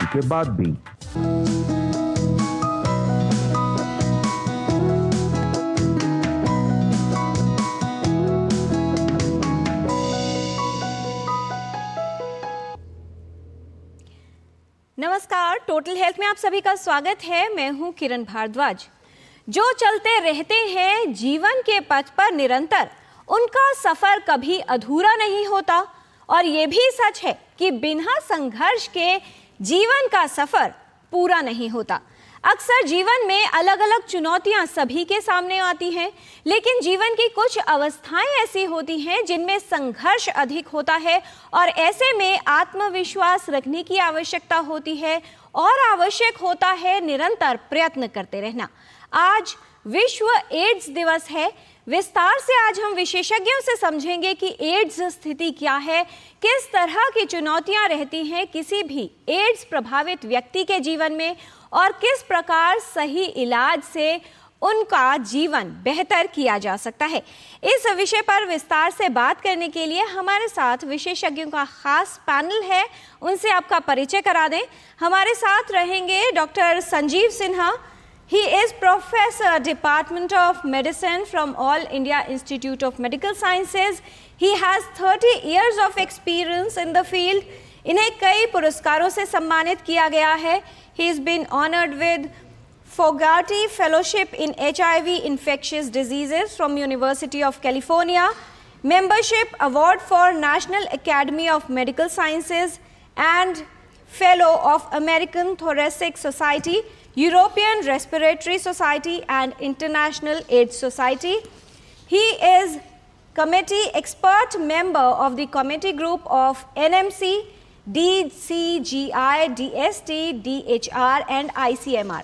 के बाद भी। नमस्कार, टोटल हेल्थ में आप सभी का स्वागत है। मैं हूं किरण भारद्वाज। जो चलते रहते हैं जीवन के पथ पर निरंतर, उनका सफर कभी अधूरा नहीं होता। और ये भी सच है कि बिना संघर्ष के जीवन का सफर पूरा नहीं होता। अक्सर जीवन में अलग अलग चुनौतियां सभी के सामने आती हैं, लेकिन जीवन की कुछ अवस्थाएं ऐसी होती हैं जिनमें संघर्ष अधिक होता है और ऐसे में आत्मविश्वास रखने की आवश्यकता होती है और आवश्यक होता है निरंतर प्रयत्न करते रहना। आज विश्व एड्स दिवस है। विस्तार से आज हम विशेषज्ञों से समझेंगे कि एड्स स्थिति क्या है, किस तरह की चुनौतियां रहती हैं किसी भी एड्स प्रभावित व्यक्ति के जीवन में और किस प्रकार सही इलाज से उनका जीवन बेहतर किया जा सकता है। इस विषय पर विस्तार से बात करने के लिए हमारे साथ विशेषज्ञों का खास पैनल है। उनसे आपका परिचय करा दें। हमारे साथ रहेंगे doctor Sanjeev Sinha. He is Professor, Department of Medicine from All India Institute of Medical Sciences. He has 30 years of experience in the field. इन्हें कई पुरस्कारों से सम्मानित किया गया है। He has been honored with Fogarty Fellowship in HIV Infectious Diseases from University of California, Membership Award for National Academy of Medical Sciences, and Fellow of American Thoracic Society, European Respiratory Society and International AIDS Society. He is committee expert member of the committee group of NMC, DCGI, DST, DHR and ICMR.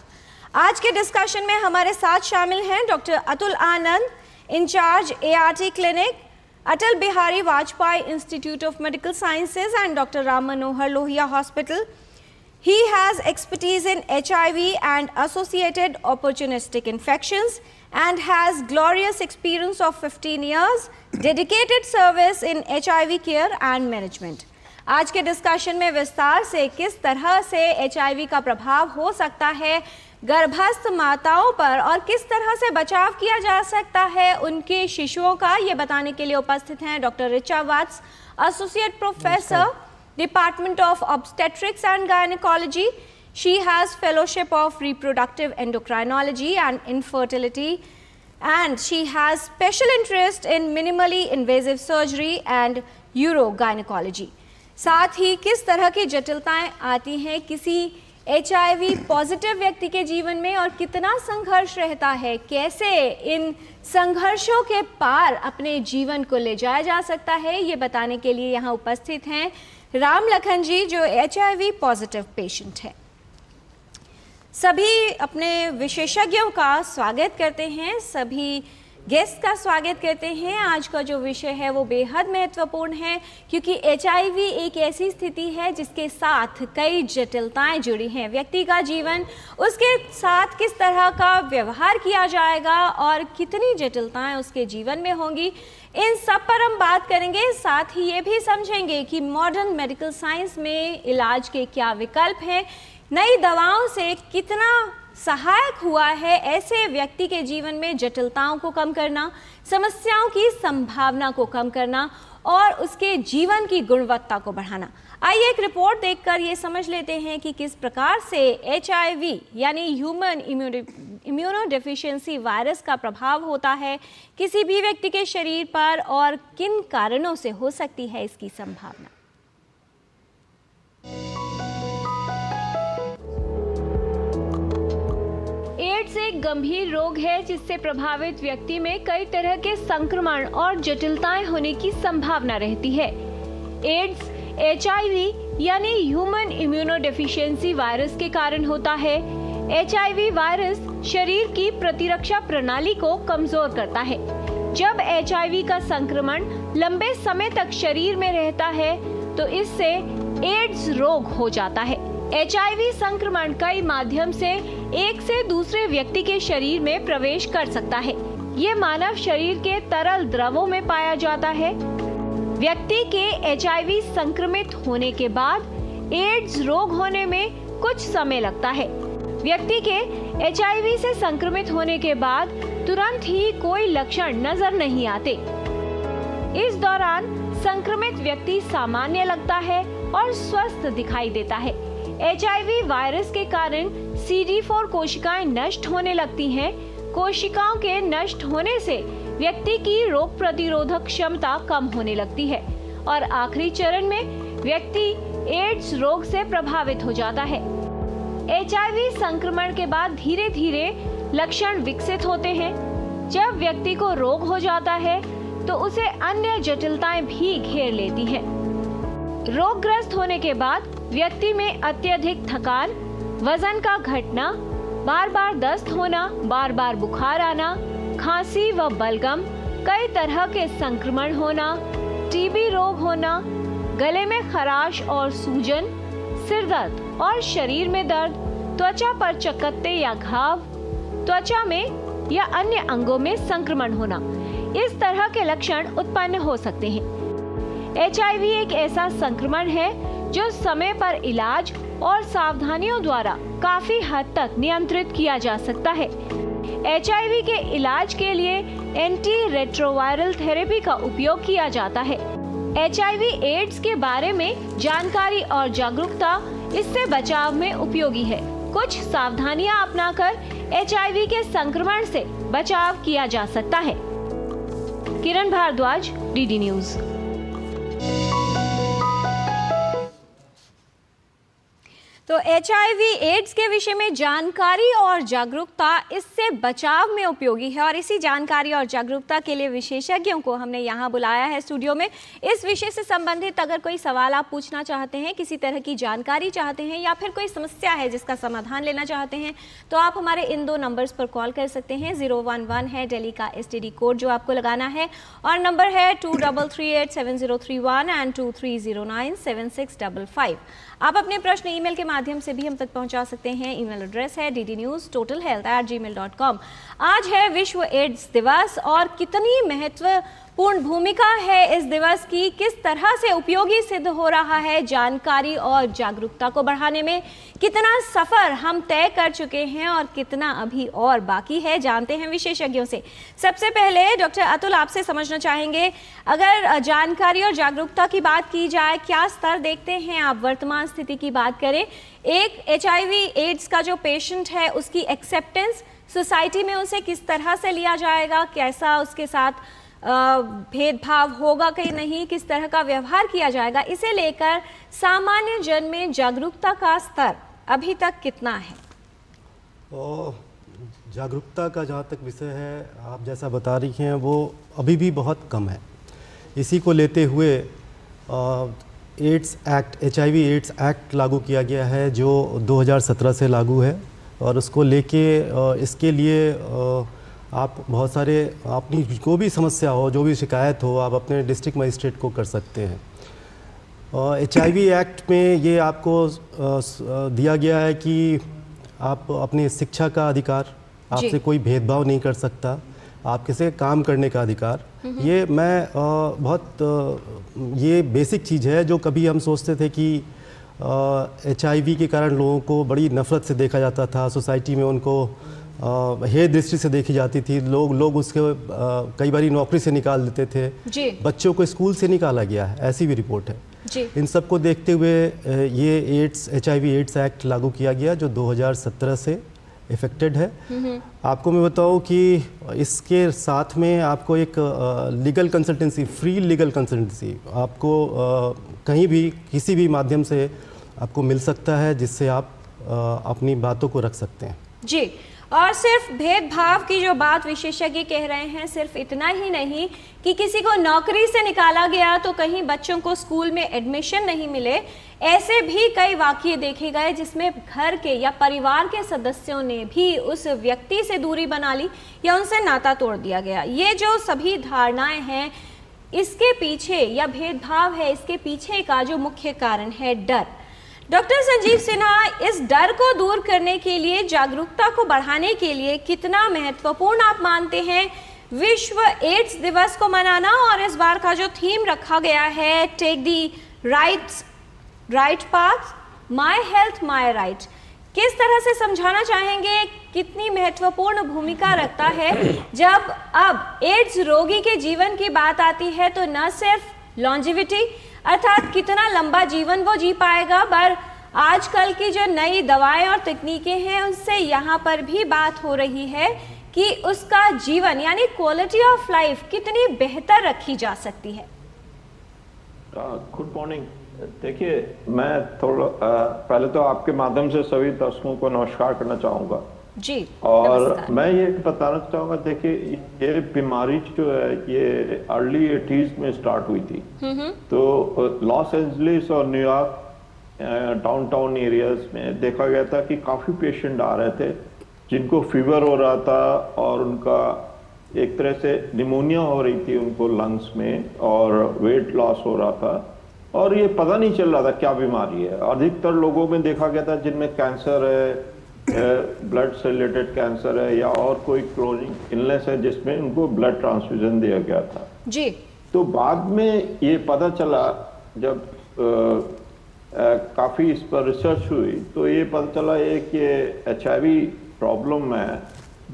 आज के discussion में हमारे साथ शामिल हैं doctor Atul Anand, incharge ART clinic, Atal Bihari Vajpayee institute of medical sciences and doctor Ram Manohar Lohia hospital. He has expertise in HIV and associated opportunistic infections and has glorious experience of 15 years dedicated service in HIV care and management. आज के discussion में विस्तार से किस तरह से HIV का प्रभाव हो सकता है गर्भस्थ माताओं पर और किस तरह से बचाव किया जा सकता है उनके शिशुओं का, ये बताने के लिए उपस्थित हैं doctor Richa Vats, associate professor, Department of Obstetrics and Gynecology. She has Fellowship of Reproductive Endocrinology and Infertility, and she has special interest in minimally invasive surgery and urogynecology. साथ ही किस तरह की जटिलताएं आती हैं किसी HIV पॉजिटिव व्यक्ति के जीवन में और कितना संघर्ष रहता है, कैसे इन संघर्षों के पार अपने जीवन को ले जाया जा सकता है, ये बताने के लिए यहाँ उपस्थित हैं राम लखन जी जो HIV पॉजिटिव पेशेंट है। सभी अपने विशेषज्ञों का स्वागत करते हैं, सभी गेस्ट का स्वागत करते हैं। आज का जो विषय है वो बेहद महत्वपूर्ण है क्योंकि HIV एक ऐसी स्थिति है जिसके साथ कई जटिलताएं जुड़ी हैं। व्यक्ति का जीवन, उसके साथ किस तरह का व्यवहार किया जाएगा और कितनी जटिलताएं उसके जीवन में होंगी, इन सब पर हम बात करेंगे। साथ ही ये भी समझेंगे कि मॉडर्न मेडिकल साइंस में इलाज के क्या विकल्प हैं, नई दवाओं से कितना सहायक हुआ है ऐसे व्यक्ति के जीवन में जटिलताओं को कम करना, समस्याओं की संभावना को कम करना और उसके जीवन की गुणवत्ता को बढ़ाना। आइए एक रिपोर्ट देखकर ये समझ लेते हैं कि किस प्रकार से HIV यानी ह्यूमन इम्यूनोडेफिशिएंसी वायरस का प्रभाव होता है किसी भी व्यक्ति के शरीर पर और किन कारणों से हो सकती है इसकी संभावना। एड्स एक गंभीर रोग है जिससे प्रभावित व्यक्ति में कई तरह के संक्रमण और जटिलताएं होने की संभावना रहती है। एड्स HIV यानी ह्यूमन इम्यूनोडेफिशिएंसी वायरस के कारण होता है। HIV वायरस शरीर की प्रतिरक्षा प्रणाली को कमजोर करता है। जब HIV का संक्रमण लंबे समय तक शरीर में रहता है तो इससे एड्स रोग हो जाता है। HIV संक्रमण कई माध्यम से एक से दूसरे व्यक्ति के शरीर में प्रवेश कर सकता है। ये मानव शरीर के तरल द्रवों में पाया जाता है। व्यक्ति के HIV संक्रमित होने के बाद एड्स रोग होने में कुछ समय लगता है। व्यक्ति के HIV से संक्रमित होने के बाद तुरंत ही कोई लक्षण नजर नहीं आते। इस दौरान संक्रमित व्यक्ति सामान्य लगता है और स्वस्थ दिखाई देता है। HIV वायरस के कारण CD4 कोशिकाएं नष्ट होने लगती हैं। कोशिकाओं के नष्ट होने से व्यक्ति की रोग प्रतिरोधक क्षमता कम होने लगती है और आखिरी चरण में व्यक्ति एड्स रोग से प्रभावित हो जाता है। HIV संक्रमण के बाद धीरे धीरे लक्षण विकसित होते हैं। जब व्यक्ति को रोग हो जाता है तो उसे अन्य जटिलताएं भी घेर लेती हैं। रोगग्रस्त होने के बाद व्यक्ति में अत्यधिक थकान, वजन का घटना, बार बार दस्त होना, बार बार बुखार आना, खांसी व बलगम, कई तरह के संक्रमण होना, TB रोग होना, गले में खराश और सूजन, सिर दर्द और शरीर में दर्द, त्वचा पर चकत्ते या घाव, त्वचा में या अन्य अंगों में संक्रमण होना, इस तरह के लक्षण उत्पन्न हो सकते हैं। HIV एक ऐसा संक्रमण है जो समय पर इलाज और सावधानियों द्वारा काफी हद तक नियंत्रित किया जा सकता है। HIV के इलाज के लिए एंटी रेट्रोवायरल थेरेपी का उपयोग किया जाता है। HIV एड्स के बारे में जानकारी और जागरूकता इससे बचाव में उपयोगी है। कुछ सावधानियां अपनाकर HIV के संक्रमण से बचाव किया जा सकता है। किरण भारद्वाज, DD न्यूज। तो HIV एड्स के विषय में जानकारी और जागरूकता इससे बचाव में उपयोगी है और इसी जानकारी और जागरूकता के लिए विशेषज्ञों को हमने यहाँ बुलाया है स्टूडियो में। इस विषय से संबंधित अगर कोई सवाल आप पूछना चाहते हैं, किसी तरह की जानकारी चाहते हैं या फिर कोई समस्या है जिसका समाधान लेना चाहते हैं तो आप हमारे इन 2 नंबर्स पर कॉल कर सकते हैं। 011 है दिल्ली का STD कोड जो आपको लगाना है और नंबर है 23387031 एंड 23097655। आप अपने प्रश्न ईमेल के माध्यम से भी हम तक पहुंचा सकते हैं। ईमेल एड्रेस है ddnewstotalhealth@gmail.com। आज है विश्व एड्स दिवस और कितनी महत्वपूर्ण भूमिका है इस दिवस की, किस तरह से उपयोगी सिद्ध हो रहा है जानकारी और जागरूकता को बढ़ाने में, कितना सफर हम तय कर चुके हैं और कितना अभी और बाकी है, जानते हैं विशेषज्ञों से। सबसे पहले डॉक्टर अतुल आपसे समझना चाहेंगे, अगर जानकारी और जागरूकता की बात की जाए, क्या स्तर देखते हैं आप वर्तमान स्थिति की बात करें? एक HIV एड्स का जो पेशेंट है उसकी एक्सेप्टेंस सोसाइटी में उसे किस तरह से लिया जाएगा, कैसा उसके साथ भेदभाव होगा कि नहीं, किस तरह का व्यवहार किया जाएगा, इसे लेकर सामान्य जन में जागरूकता का स्तर अभी तक कितना है? जागरूकता का जहाँ तक विषय है, आप जैसा बता रही हैं, वो अभी भी बहुत कम है। इसी को लेते हुए AIDS act, HIV AIDS act लागू किया गया है जो 2017 से लागू है और उसको लेके इसके लिए आप बहुत सारे अपनी जो भी समस्या हो, जो भी शिकायत हो, आप अपने डिस्ट्रिक्ट मजिस्ट्रेट को कर सकते हैं। HIV एक्ट में ये आपको दिया गया है कि आप अपनी शिक्षा का अधिकार, आपसे कोई भेदभाव नहीं कर सकता, आपके से काम करने का अधिकार, ये मैं ये बेसिक चीज़ है जो कभी हम सोचते थे कि HIV के कारण लोगों को बड़ी नफ़रत से देखा जाता था, सोसाइटी में उनको हेय दृष्टि से देखी जाती थी, लोग उसके कई बार नौकरी से निकाल देते थे, बच्चों को स्कूल से निकाला गया है, ऐसी भी रिपोर्ट है। इन सब को देखते हुए ये HIV एड्स एक्ट लागू किया गया जो 2017 से इफेक्टेड है। आपको मैं बताऊं कि इसके साथ में आपको एक legal consultancy, free legal consultancy आपको कहीं भी किसी भी माध्यम से आपको मिल सकता है, जिससे आप अपनी बातों को रख सकते हैं। जी, और सिर्फ भेदभाव की जो बात विशेषज्ञ कह रहे हैं, सिर्फ इतना ही नहीं कि किसी को नौकरी से निकाला गया तो कहीं बच्चों को स्कूल में एडमिशन नहीं मिले, ऐसे भी कई वाकये देखे गए जिसमें घर के या परिवार के सदस्यों ने भी उस व्यक्ति से दूरी बना ली या उनसे नाता तोड़ दिया गया। ये जो सभी धारणाएं हैं, इसके पीछे या भेदभाव है, इसके पीछे का जो मुख्य कारण है डर। डॉक्टर संजीव सिन्हा, इस डर को दूर करने के लिए, जागरूकता को बढ़ाने के लिए कितना महत्वपूर्ण आप मानते हैं विश्व एड्स दिवस को मनाना? और इस बार का जो थीम रखा गया है, take the right path my health my right किस तरह से समझाना चाहेंगे, कितनी महत्वपूर्ण भूमिका रखता है जब अब एड्स रोगी के जीवन की बात आती है तो न सिर्फ लॉन्जिविटी अर्थात कितना लंबा जीवन वो जी पाएगा, पर आजकल की जो नई दवाएं और तकनीकें हैं उनसे यहाँ पर भी बात हो रही है कि उसका जीवन यानी क्वालिटी ऑफ लाइफ कितनी बेहतर रखी जा सकती है। Good morning. देखिए, मैं थोड़ा पहले तो आपके माध्यम से सभी दर्शकों को नमस्कार करना चाहूँगा जी। और नमस्कार। मैं ये बताना चाहूँगा, देखिए ये बीमारी जो है ये अर्ली 80s में स्टार्ट हुई थी। तो लॉस एंजलिस और न्यूयॉर्क डाउनटाउन एरियाज में देखा गया था कि काफ़ी पेशेंट आ रहे थे जिनको फीवर हो रहा था और उनका एक तरह से निमोनिया हो रही थी उनको लंग्स में और वेट लॉस हो रहा था और ये पता नहीं चल रहा था क्या बीमारी है। अधिकतर लोगों में देखा गया था जिनमें कैंसर है, ब्लड से रिलेटेड कैंसर है या और कोई क्रोनिक इलनेस है जिसमें उनको ब्लड ट्रांसफ्यूजन दिया गया था जी। तो बाद में ये पता चला जब काफ़ी इस पर रिसर्च हुई तो ये पता चला कि HIV प्रॉब्लम है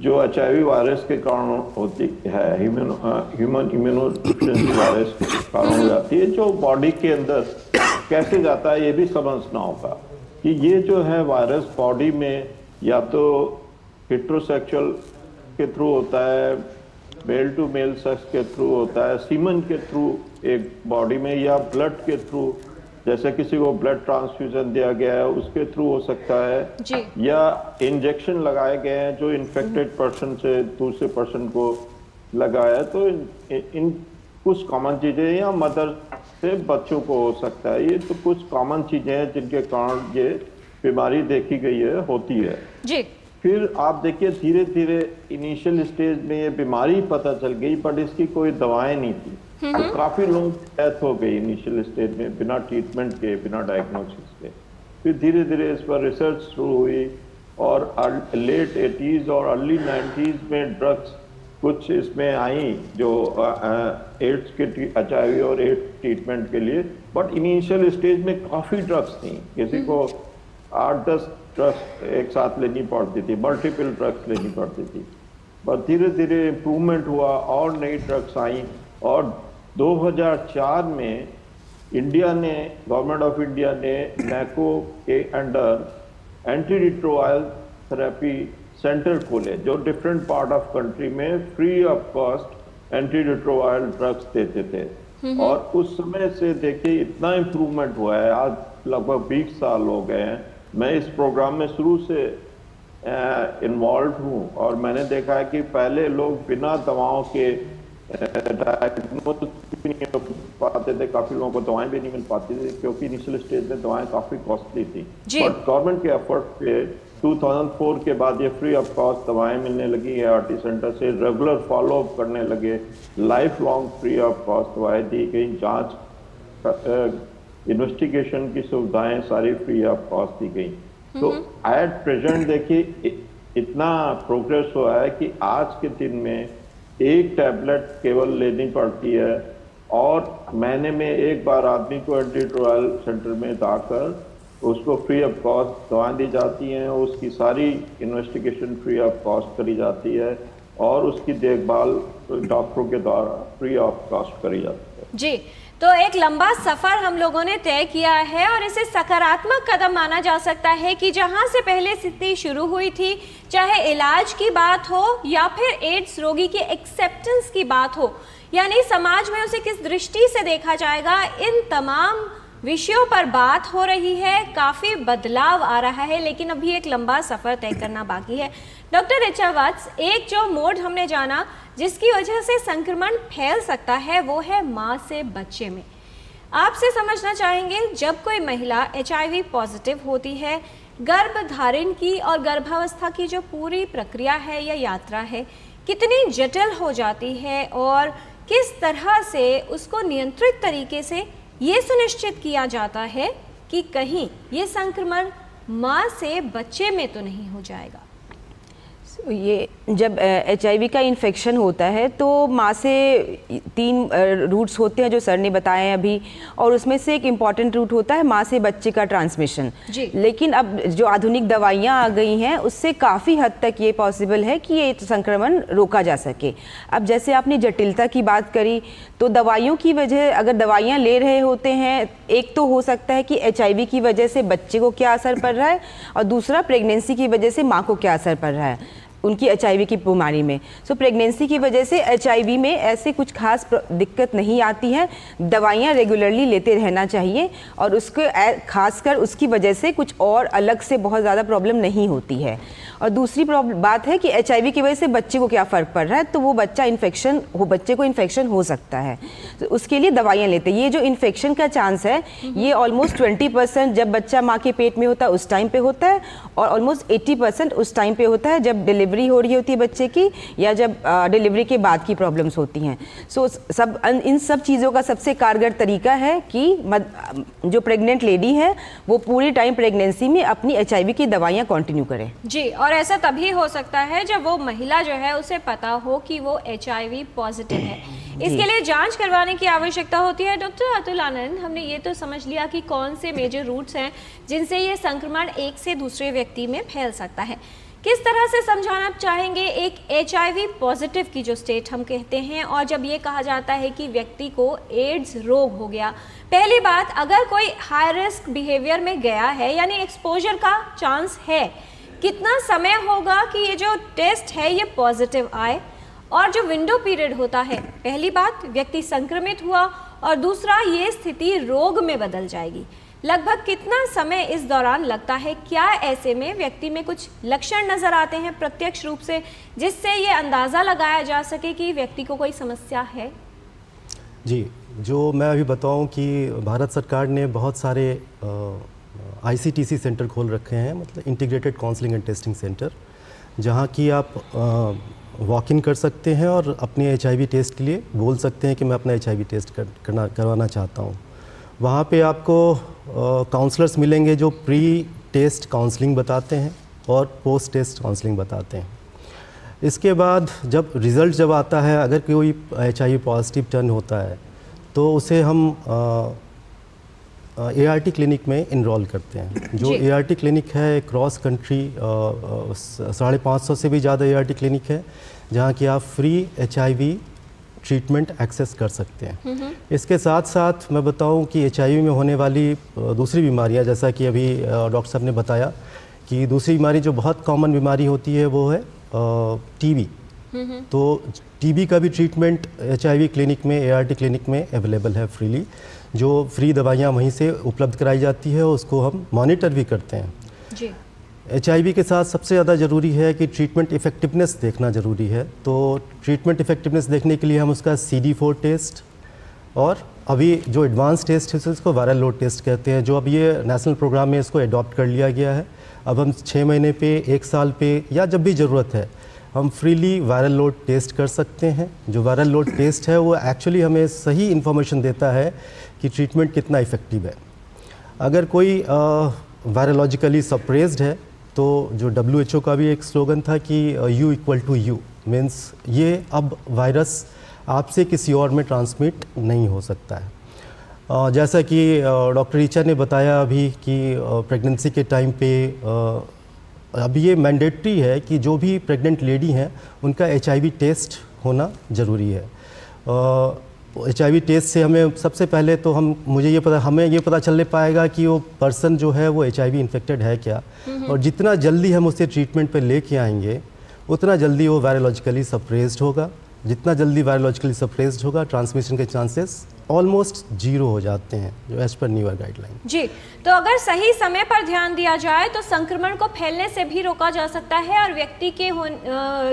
जो HIV वायरस के कारण होती है, ह्यूमन इम्यूनोडेफिशिएंसी वायरस के कारण हो जाती है, जो बॉडी के अंदर कैसे जाता है ये भी समझना होगा कि ये जो है वायरस बॉडी में या तो हेटेरोसेक्सुअल के थ्रू होता है, मेल टू मेल सेक्स के थ्रू होता है, सीमन के थ्रू एक बॉडी में, या ब्लड के थ्रू जैसे किसी को ब्लड ट्रांसफ्यूजन दिया गया है उसके थ्रू हो सकता है जी। या इंजेक्शन लगाए गए हैं जो इन्फेक्टेड पर्सन से दूसरे पर्सन को लगाया है। तो इन कुछ कॉमन चीजें या मदर से बच्चों को हो सकता है। ये तो कुछ कॉमन चीजें हैं जिनके कारण ये बीमारी देखी गई है, होती है जी। फिर आप देखिए धीरे धीरे इनिशियल स्टेज में ये बीमारी पता चल गई बट इसकी कोई दवाएं नहीं थी। तो काफी लोगों की डेथ हो गई इनिशियल स्टेज में बिना ट्रीटमेंट के, बिना डायग्नोसिस के। फिर धीरे धीरे इस पर रिसर्च शुरू हुई और लेट 80s और अर्ली 90s में ड्रग्स कुछ इसमें आई जो एड्स के HIV और एड्स ट्रीटमेंट के लिए। बट इनिशियल स्टेज में काफ़ी ड्रग्स थी, किसी को 8-10 ड्रग्स एक साथ लेनी पड़ती थी, मल्टीपल ड्रग्स लेनी पड़ती थी। पर धीरे धीरे इम्प्रूवमेंट हुआ और नई ड्रग्स आई और 2004 में इंडिया ने, गवर्नमेंट ऑफ इंडिया ने NACO के under anti retroviral therapy centre खोले जो डिफरेंट पार्ट ऑफ कंट्री में free of cost anti retroviral drugs देते थे। और उस समय से देखिए इतना इम्प्रूवमेंट हुआ है, आज लगभग 20 साल हो गए हैं। मैं इस प्रोग्राम में शुरू से इन्वॉल्व हूँ और मैंने देखा है कि पहले लोग बिना दवाओं के डायग्नोसिस भी नहीं हो पाते थे, काफी लोगों को दवाएं भी नहीं मिल पाती थी क्योंकि इनिशियल स्टेज में दवाएं काफी कॉस्टली थी। बट गवर्नमेंट के एफर्ट पे 2004 के बाद ये फ्री ऑफ कॉस्ट दवाएं मिलने लगी है, ART सेंटर से रेगुलर फॉलोअप करने लगे, life long free of cost दवाएं दी गई, जांच इन्वेस्टिगेशन की सुविधाएं सारी फ्री ऑफ कॉस्ट दी गई। तो एट प्रेजेंट देखिए इतना प्रोग्रेस हुआ है कि आज के दिन में एक टैबलेट केवल लेनी पड़ती है और महीने में एक बार आदमी को एंटी रिट्रोवायरल सेंटर में जाकर उसको फ्री ऑफ कॉस्ट दवाएं दी जाती हैं, उसकी सारी इन्वेस्टिगेशन फ्री ऑफ कॉस्ट करी जाती है और उसकी देखभाल डॉक्टरों के द्वारा फ्री ऑफ कॉस्ट करी जाती है। जी, तो एक लंबा सफर हम लोगों ने तय किया है और इसे सकारात्मक कदम माना जा सकता है कि जहां से पहले स्थिति शुरू हुई थी, चाहे इलाज की बात हो या फिर एड्स रोगी की एक्सेप्टेंस की बात हो, यानी समाज में उसे किस दृष्टि से देखा जाएगा, इन तमाम विषयों पर बात हो रही है। काफ़ी बदलाव आ रहा है लेकिन अभी एक लंबा सफ़र तय करना बाकी है। डॉक्टर ऋचा वत्स, एक जो मोड हमने जाना जिसकी वजह से संक्रमण फैल सकता है वो है माँ से बच्चे में। आपसे समझना चाहेंगे, जब कोई महिला HIV पॉजिटिव होती है, गर्भ धारण की और गर्भावस्था की जो पूरी प्रक्रिया है या यात्रा है कितनी जटिल हो जाती है और किस तरह से उसको नियंत्रित तरीके से ये सुनिश्चित किया जाता है कि कहीं ये संक्रमण माँ से बच्चे में तो नहीं हो जाएगा। ये जब HIV का इन्फेक्शन होता है तो माँ से 3 रूट्स होते हैं जो सर ने बताए हैं अभी, और उसमें से एक इम्पॉर्टेंट रूट होता है माँ से बच्चे का ट्रांसमिशन। लेकिन अब जो आधुनिक दवाइयाँ आ गई हैं उससे काफ़ी हद तक ये पॉसिबल है कि ये संक्रमण रोका जा सके। अब जैसे आपने जटिलता की बात करी, तो दवाइयों की वजह, अगर दवाइयाँ ले रहे होते हैं, एक तो हो सकता है कि HIV की वजह से बच्चे को क्या असर पड़ रहा है, और दूसरा प्रेगनेंसी की वजह से माँ को क्या असर पड़ रहा है उनकी HIV की बीमारी में। सो प्रेगनेंसी की वजह से HIV में ऐसे कुछ खास दिक्कत नहीं आती है। दवाइयाँ रेगुलरली लेते रहना चाहिए, और उसके खासकर उसकी वजह से कुछ और अलग से बहुत ज़्यादा प्रॉब्लम नहीं होती है। और दूसरी बात है कि HIV की वजह से बच्चे को क्या फ़र्क पड़ रहा है, तो वो बच्चे को इन्फेक्शन हो सकता है, तो उसके लिए दवाइयाँ लेते हैं। ये जो इन्फेक्शन का चांस है ये ऑलमोस्ट 20% जब बच्चा माँ के पेट में होता है उस टाइम पे होता है, और ऑलमोस्ट 80% उस टाइम पे होता है जब डिलीवरी हो रही होती है बच्चे की, या जब डिलीवरी के बाद की प्रॉब्लम्स होती हैं। सो इन सब चीज़ों का सबसे कारगर तरीका है कि जो प्रेग्नेंट लेडी है वो पूरी टाइम प्रेगनेंसी में अपनी HIV की दवाइयाँ कंटिन्यू करे। जी, और ऐसा तभी हो सकता है जब वो महिला जो है उसे पता हो कि वो HIV पॉजिटिव है। इसके लिए जांच करवाने की आवश्यकता होती है। डॉक्टर अतुल आनंद, हमने ये तो समझ लिया कि कौन से मेजर रूट्स हैं जिनसे ये संक्रमण एक से दूसरे व्यक्ति में फैल सकता है। किस तरह से समझाना चाहेंगे एक HIV पॉजिटिव की जो स्टेट हम कहते हैं, और जब ये कहा जाता है कि व्यक्ति को एड्स रोग हो गया? पहली बात, अगर कोई हाई रिस्क बिहेवियर में गया है यानी एक्सपोजर का चांस है, कितना समय होगा कि ये जो टेस्ट है ये पॉजिटिव आए? और जो विंडो पीरियड होता है, पहली बात व्यक्ति संक्रमित हुआ, और दूसरा ये स्थिति रोग में बदल जाएगी, लगभग कितना समय इस दौरान लगता है? क्या ऐसे में व्यक्ति में कुछ लक्षण नजर आते हैं प्रत्यक्ष रूप से जिससे ये अंदाज़ा लगाया जा सके कि व्यक्ति को कोई समस्या है? जी, जो मैं अभी बताऊं कि भारत सरकार ने बहुत सारे ICTC सेंटर खोल रखे हैं, मतलब integrated counselling and testing centre, जहां कि आप वॉक इन कर सकते हैं और अपने HIV टेस्ट के लिए बोल सकते हैं कि मैं अपना HIV टेस्ट करवाना चाहता हूं। वहाँ पे आपको काउंसलर्स मिलेंगे जो प्री टेस्ट काउंसलिंग बताते हैं और पोस्ट टेस्ट काउंसलिंग बताते हैं। इसके बाद जब रिज़ल्ट जब आता है, अगर कोई HIV पॉजिटिव टर्न होता है तो उसे हम ART क्लिनिक में इनरोल करते हैं। जो ART क्लिनिक है क्रॉस कंट्री 550 से भी ज़्यादा ART क्लिनिक है जहाँ कि आप फ्री HIV ट्रीटमेंट एक्सेस कर सकते हैं। इसके साथ साथ मैं बताऊं कि HIV में होने वाली दूसरी बीमारियां, जैसा कि अभी डॉक्टर साहब ने बताया कि दूसरी बीमारी जो बहुत कॉमन बीमारी होती है वो है TB। तो TB का भी ट्रीटमेंट HIV क्लिनिक में, ART क्लिनिक में अवेलेबल है फ्रीली, जो फ्री दवाइयाँ वहीं से उपलब्ध कराई जाती है, उसको हम मॉनिटर भी करते हैं। जी। HIV के साथ सबसे ज़्यादा ज़रूरी है कि ट्रीटमेंट इफ़ेक्टिवनेस देखना ज़रूरी है। तो ट्रीटमेंट इफ़ेक्टिवनेस देखने के लिए हम उसका CD4 टेस्ट, और अभी जो एडवांस टेस्ट है इसको वायरल लोड टेस्ट कहते हैं, जो अब ये नेशनल प्रोग्राम में इसको अडॉप्ट कर लिया गया है। अब हम 6 महीने पे, 1 साल पे, या जब भी ज़रूरत है हम फ्रीली वायरल लोड टेस्ट कर सकते हैं। जो वायरल लोड टेस्ट है वो एक्चुअली हमें सही इन्फॉर्मेशन देता है कि ट्रीटमेंट कितना इफ़ेक्टिव है। अगर कोई वायरोलॉजिकली सप्रेस्ड है तो जो WHO का भी एक स्लोगन था कि U=U, मीन्स ये अब वायरस आपसे किसी और में ट्रांसमिट नहीं हो सकता है। जैसा कि डॉक्टर रीचा ने बताया अभी कि प्रेगनेंसी के टाइम पे अब ये मैंडेटरी है कि जो भी प्रेग्नेंट लेडी हैं उनका HIV टेस्ट होना ज़रूरी है। HIV टेस्ट से हमें सबसे पहले तो हमें ये पता चलने पाएगा कि वो पर्सन जो है वो HIV इन्फेक्टेड है क्या, और जितना जल्दी हम उसे ट्रीटमेंट पे लेके आएंगे उतना जल्दी वो वायरोलॉजिकली सप्रेस्ड होगा। जितना जल्दी वायरोलॉजिकली सप्रेस्ड होगा, ट्रांसमिशन के चांसेस ऑलमोस्ट 0 हो जाते हैं, जो एज पर न्यूअर गाइडलाइन। जी, तो अगर सही समय पर ध्यान दिया जाए तो संक्रमण को फैलने से भी रोका जा सकता है, और व्यक्ति के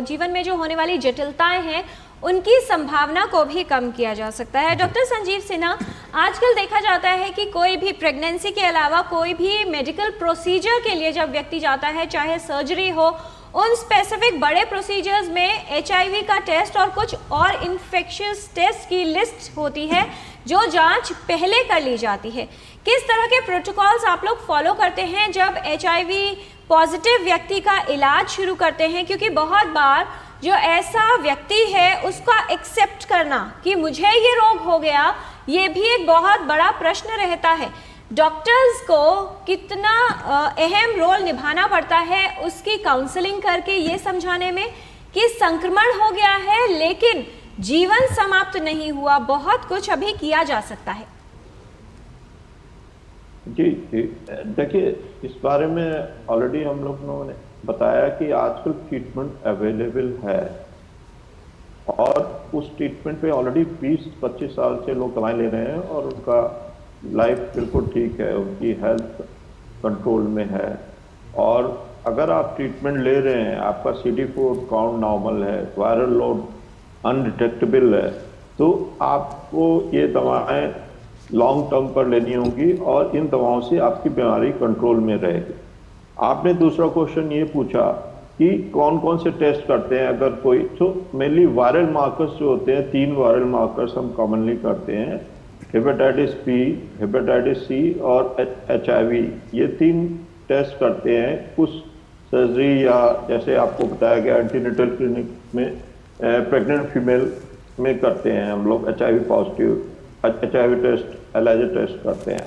जीवन में जो होने वाली जटिलताएं हैं उनकी संभावना को भी कम किया जा सकता है। डॉक्टर संजीव सिन्हा, आजकल देखा जाता है कि कोई भी प्रेगनेंसी के अलावा कोई भी मेडिकल प्रोसीजर के लिए जब व्यक्ति जाता है, चाहे सर्जरी हो, उन स्पेसिफिक बड़े प्रोसीजर्स में HIV का टेस्ट और कुछ और इन्फेक्शियस टेस्ट की लिस्ट होती है जो जांच पहले कर ली जाती है। किस तरह के प्रोटोकॉल्स आप लोग फॉलो करते हैं जब HIV पॉजिटिव व्यक्ति का इलाज शुरू करते हैं? क्योंकि बहुत बार जो ऐसा व्यक्ति है उसका एक्सेप्ट करना कि मुझे ये रोग हो गया, ये भी एक बहुत बड़ा प्रश्न रहता है। डॉक्टर्स को कितना अहम रोल निभाना पड़ता है उसकी काउंसलिंग करके ये समझाने में कि संक्रमण हो गया है लेकिन जीवन समाप्त नहीं हुआ, बहुत कुछ अभी किया जा सकता है। जी देखिए, इस बारे में ऑलरेडी हम लोगों ने बताया कि आजकल ट्रीटमेंट अवेलेबल है और उस ट्रीटमेंट पे ऑलरेडी 20-25 साल से लोग दवाएं ले रहे हैं और उनका लाइफ बिल्कुल ठीक है, उनकी हेल्थ कंट्रोल में है। और अगर आप ट्रीटमेंट ले रहे हैं, आपका CD4 काउंट नॉर्मल है, वायरल लोड अनडिटेक्टेबल है, तो आपको ये दवाएं लॉन्ग टर्म पर लेनी होंगी और इन दवाओं से आपकी बीमारी कंट्रोल में रहेगी। आपने दूसरा क्वेश्चन ये पूछा कि कौन कौन से टेस्ट करते हैं अगर कोई, तो मेनली वायरल मार्कर्स जो होते हैं, 3 वायरल मार्कर्स हम कॉमनली करते हैं, हेपेटाइटिस B, हेपेटाइटिस C और HIV। ये 3 टेस्ट करते हैं। कुछ सर्जरी या जैसे आपको बताया गया एंटीनेटल क्लिनिक में प्रेग्नेंट फीमेल में करते हैं हम लोग HIV positive HIV test, ELISA test करते हैं।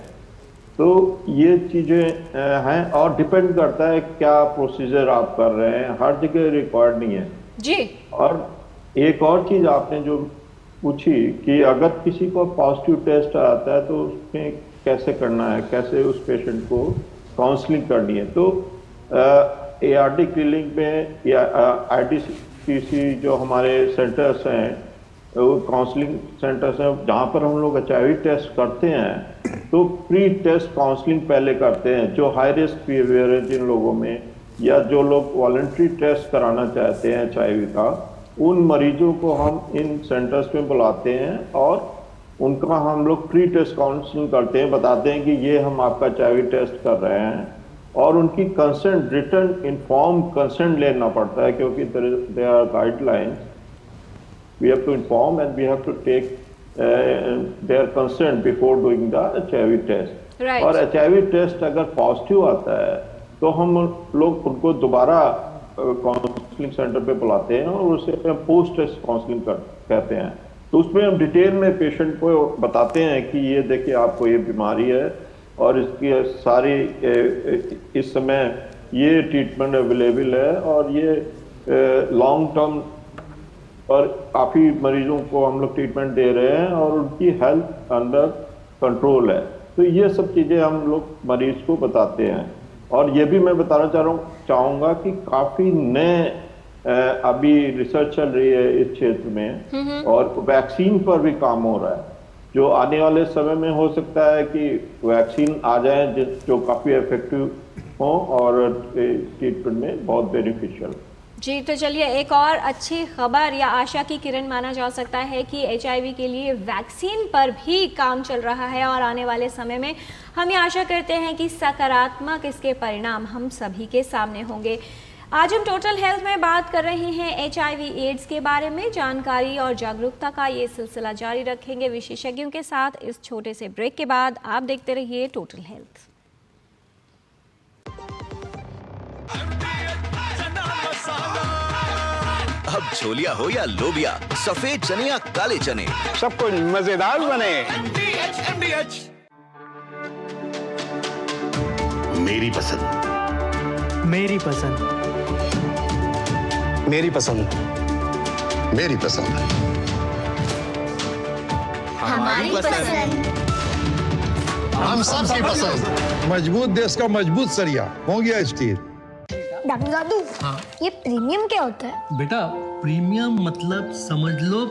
तो ये चीज़ें हैं और डिपेंड करता है क्या प्रोसीजर आप कर रहे हैं, हर जगह रिकॉर्ड नहीं है जी। और एक और चीज़ आपने जो पूछी कि अगर किसी को पॉजिटिव टेस्ट आता है तो उसमें कैसे करना है, कैसे उस पेशेंट को काउंसलिंग करनी है। तो ARD क्लिनिक में या IDCC जो हमारे सेंटर्स हैं, वो काउंसलिंग सेंटर्स हैं जहाँ पर हम लोग HIV टेस्ट करते हैं, तो प्री टेस्ट काउंसलिंग पहले करते हैं। जो हाई रिस्क बिहेवियर है जिन लोगों में, या जो लोग वॉलंटरी टेस्ट कराना चाहते हैं HIV का, उन मरीजों को हम इन सेंटर्स में बुलाते हैं और उनका हम लोग प्री टेस्ट काउंसलिंग करते हैं, बताते हैं कि ये हम आपका HIV टेस्ट कर रहे हैं और उनकी कंसेंट, रिटन इन्फॉर्म कंसेंट लेना पड़ता है क्योंकि there are guidelines, we have to inform and we have to take their consent before doing the HIV test. और HIV टेस्ट अगर पॉजिटिव आता है तो हम लोग उनको दोबारा काउंसलिंग सेंटर पे बुलाते हैं और उसे पोस्ट टेस्ट काउंसलिंग कहते हैं। तो उसमें हम डिटेल में पेशेंट को बताते हैं कि ये देखिए आपको ये बीमारी है और इसकी सारी इस समय ये ट्रीटमेंट अवेलेबल है और ये लॉन्ग टर्म पर काफ़ी मरीजों को हम लोग ट्रीटमेंट दे रहे हैं और उनकी हेल्थ अंडर कंट्रोल है। तो ये सब चीज़ें हम लोग मरीज को बताते हैं। और ये भी मैं बताना चाहूँगा कि काफ़ी नए अभी रिसर्च चल रही है इस क्षेत्र में और वैक्सीन पर भी काम हो रहा है, जो आने वाले समय में हो सकता है कि वैक्सीन आ जाए जो काफ़ी इफेक्टिव हो और ट्रीटमेंट में बहुत बेनिफिशियल। जी, तो चलिए एक और अच्छी खबर या आशा की किरण माना जा सकता है कि HIV के लिए वैक्सीन पर भी काम चल रहा है और आने वाले समय में हम ये आशा करते हैं कि सकारात्मक इसके परिणाम हम सभी के सामने होंगे। आज हम टोटल हेल्थ में बात कर रहे हैं HIV एड्स के बारे में। जानकारी और जागरूकता का ये सिलसिला जारी रखेंगे विशेषज्ञों के साथ। इस छोटे से ब्रेक के बाद आप देखते रहिए टोटल हेल्थ। अब छोलिया हो या लोबिया, सफेद चने या काले चने, सब कुछ मजेदार बने। मेरी पसंद, मेरी पसंद, मेरी पसंद, मेरी पसंद, हमारी पसंद, हम सबकी पसंद। मजबूत देश का मजबूत सरिया हो गया स्टील। दादू दादू, ये प्रीमियम क्या होता है? बेटा प्रीमियम मतलब समझ लो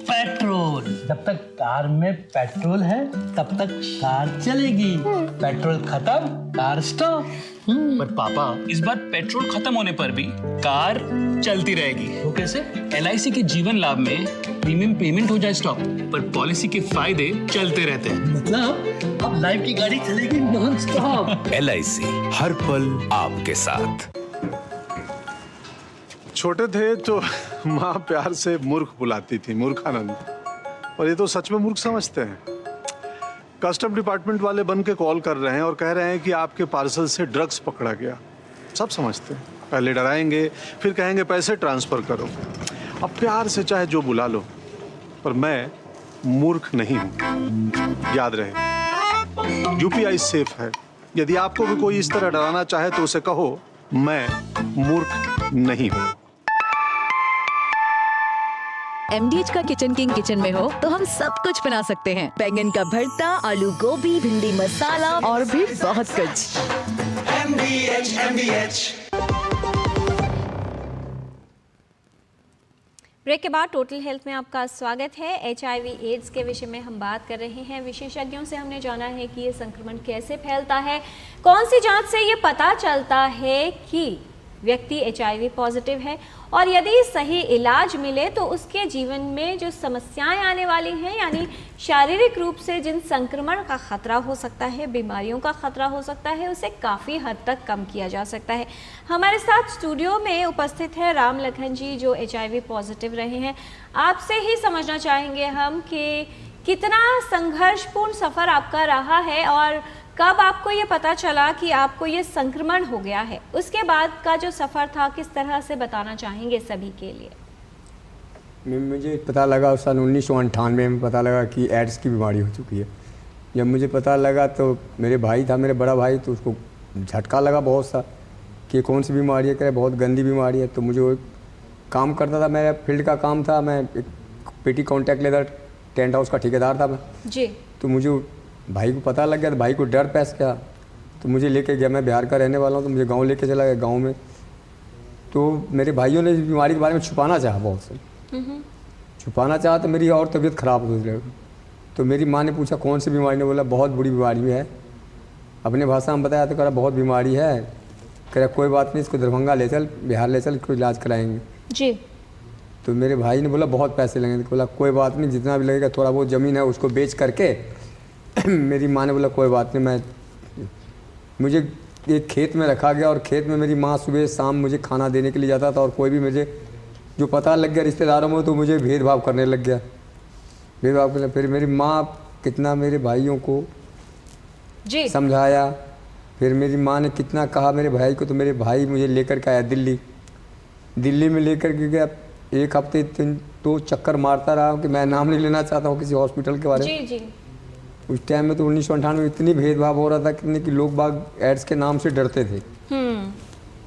पेट्रोल। जब तक कार में पेट्रोल है तब तक कार चलेगी, पेट्रोल खत्म कार स्टॉप। पर पापा, इस बार पेट्रोल खत्म होने पर भी कार चलती रहेगी। वो कैसे? LIC के जीवन लाभ में प्रीमियम पेमेंट हो जाए स्टॉप, पर पॉलिसी के फायदे चलते रहते हैं। मतलब अब लाइफ की गाड़ी चलेगी नॉन स्टॉप। LIC हर पल आपके साथ। छोटे थे तो माँ प्यार से मूर्ख बुलाती थी, मूर्खानंद। और ये तो सच में मूर्ख समझते हैं। कस्टम डिपार्टमेंट वाले बन के कॉल कर रहे हैं और कह रहे हैं कि आपके पार्सल से ड्रग्स पकड़ा गया। सब समझते हैं, पहले डराएंगे फिर कहेंगे पैसे ट्रांसफ़र करो। अब प्यार से चाहे जो बुला लो, पर मैं मूर्ख नहीं हूँ, याद रहे। यूपीआई सेफ है। यदि आपको भी कोई इस तरह डराना चाहे तो उसे कहो मैं मूर्ख नहीं हूँ। MDH का किचन किंग किचन में हो तो हम सब कुछ बना सकते हैं। बैंगन का भरता, आलू गोभी, भिंडी मसाला और भी बहुत कुछ। MDH। ब्रेक के बाद टोटल हेल्थ में आपका स्वागत है। HIV एड्स के विषय में हम बात कर रहे हैं। विशेषज्ञों से हमने जाना है कि ये संक्रमण कैसे फैलता है, कौन सी जांच से ये पता चलता है कि व्यक्ति HIV पॉजिटिव है, और यदि सही इलाज मिले तो उसके जीवन में जो समस्याएं आने वाली हैं, यानी शारीरिक रूप से जिन संक्रमण का खतरा हो सकता है, बीमारियों का खतरा हो सकता है, उसे काफ़ी हद तक कम किया जा सकता है। हमारे साथ स्टूडियो में उपस्थित है राम लखन जी, जो HIV पॉजिटिव रहे हैं। आपसे ही समझना चाहेंगे हम कि कितना संघर्षपूर्ण सफ़र आपका रहा है और कब आपको ये पता चला कि आपको ये संक्रमण हो गया है, उसके बाद का जो सफ़र था किस तरह से बताना चाहेंगे सभी के लिए। मुझे पता लगा सन 1998 में पता लगा कि एड्स की बीमारी हो चुकी है। जब मुझे पता लगा तो मेरे भाई था, मेरे बड़ा भाई, तो उसको झटका लगा बहुत सा कि कौन सी बीमारी है, कह रहे बहुत गंदी बीमारी है। तो मुझे वो काम करता था, मेरा फील्ड का काम था, मैं एक पेटी कॉन्टैक्ट लेकर टेंट हाउस का ठेकेदार था मैं जी। तो मुझे भाई को पता लग गया, तो भाई को डर पैस गया, तो मुझे लेके गया। मैं बिहार का रहने वाला हूँ, तो मुझे गांव लेके चला गया। गांव में तो मेरे भाइयों ने इस बीमारी के बारे में छुपाना चाहा, बहुत से छुपाना चाहा, तो मेरी और तबीयत ख़राब हो गई। तो मेरी माँ ने पूछा कौन सी बीमारी, ने बोला बहुत बुरी बीमारी है। अपने भाषा में बताया तो कह रहा बहुत बीमारी है, कह रहा कोई बात नहीं, इसको दरभंगा ले चल, बिहार ले चल, कोई इलाज कराएंगे जी। तो मेरे भाई ने बोला बहुत पैसे लगेंगे, तो बोला कोई बात नहीं, जितना भी लगेगा, थोड़ा बहुत ज़मीन है उसको बेच करके मेरी माँ ने बोला कोई बात नहीं। मुझे एक खेत में रखा गया और खेत में मेरी माँ सुबह शाम मुझे खाना देने के लिए जाता था, और कोई भी मुझे जो पता लग गया रिश्तेदारों में तो मुझे भेदभाव करने लग गया, भेदभाव करने। फिर मेरी माँ कितना मेरे भाइयों को जी समझाया, फिर मेरी माँ ने कितना कहा मेरे भाई को, तो मेरे भाई मुझे लेकर के आया दिल्ली में लेकर के गया। एक हफ्ते तो चक्कर मारता रहा कि मैं नाम नहीं लेना चाहता हूँ किसी हॉस्पिटल के बारे में। जी। उस टाइम में तो 1998 में इतनी भेदभाव हो रहा था कि लोग बाग एड्स के नाम से डरते थे,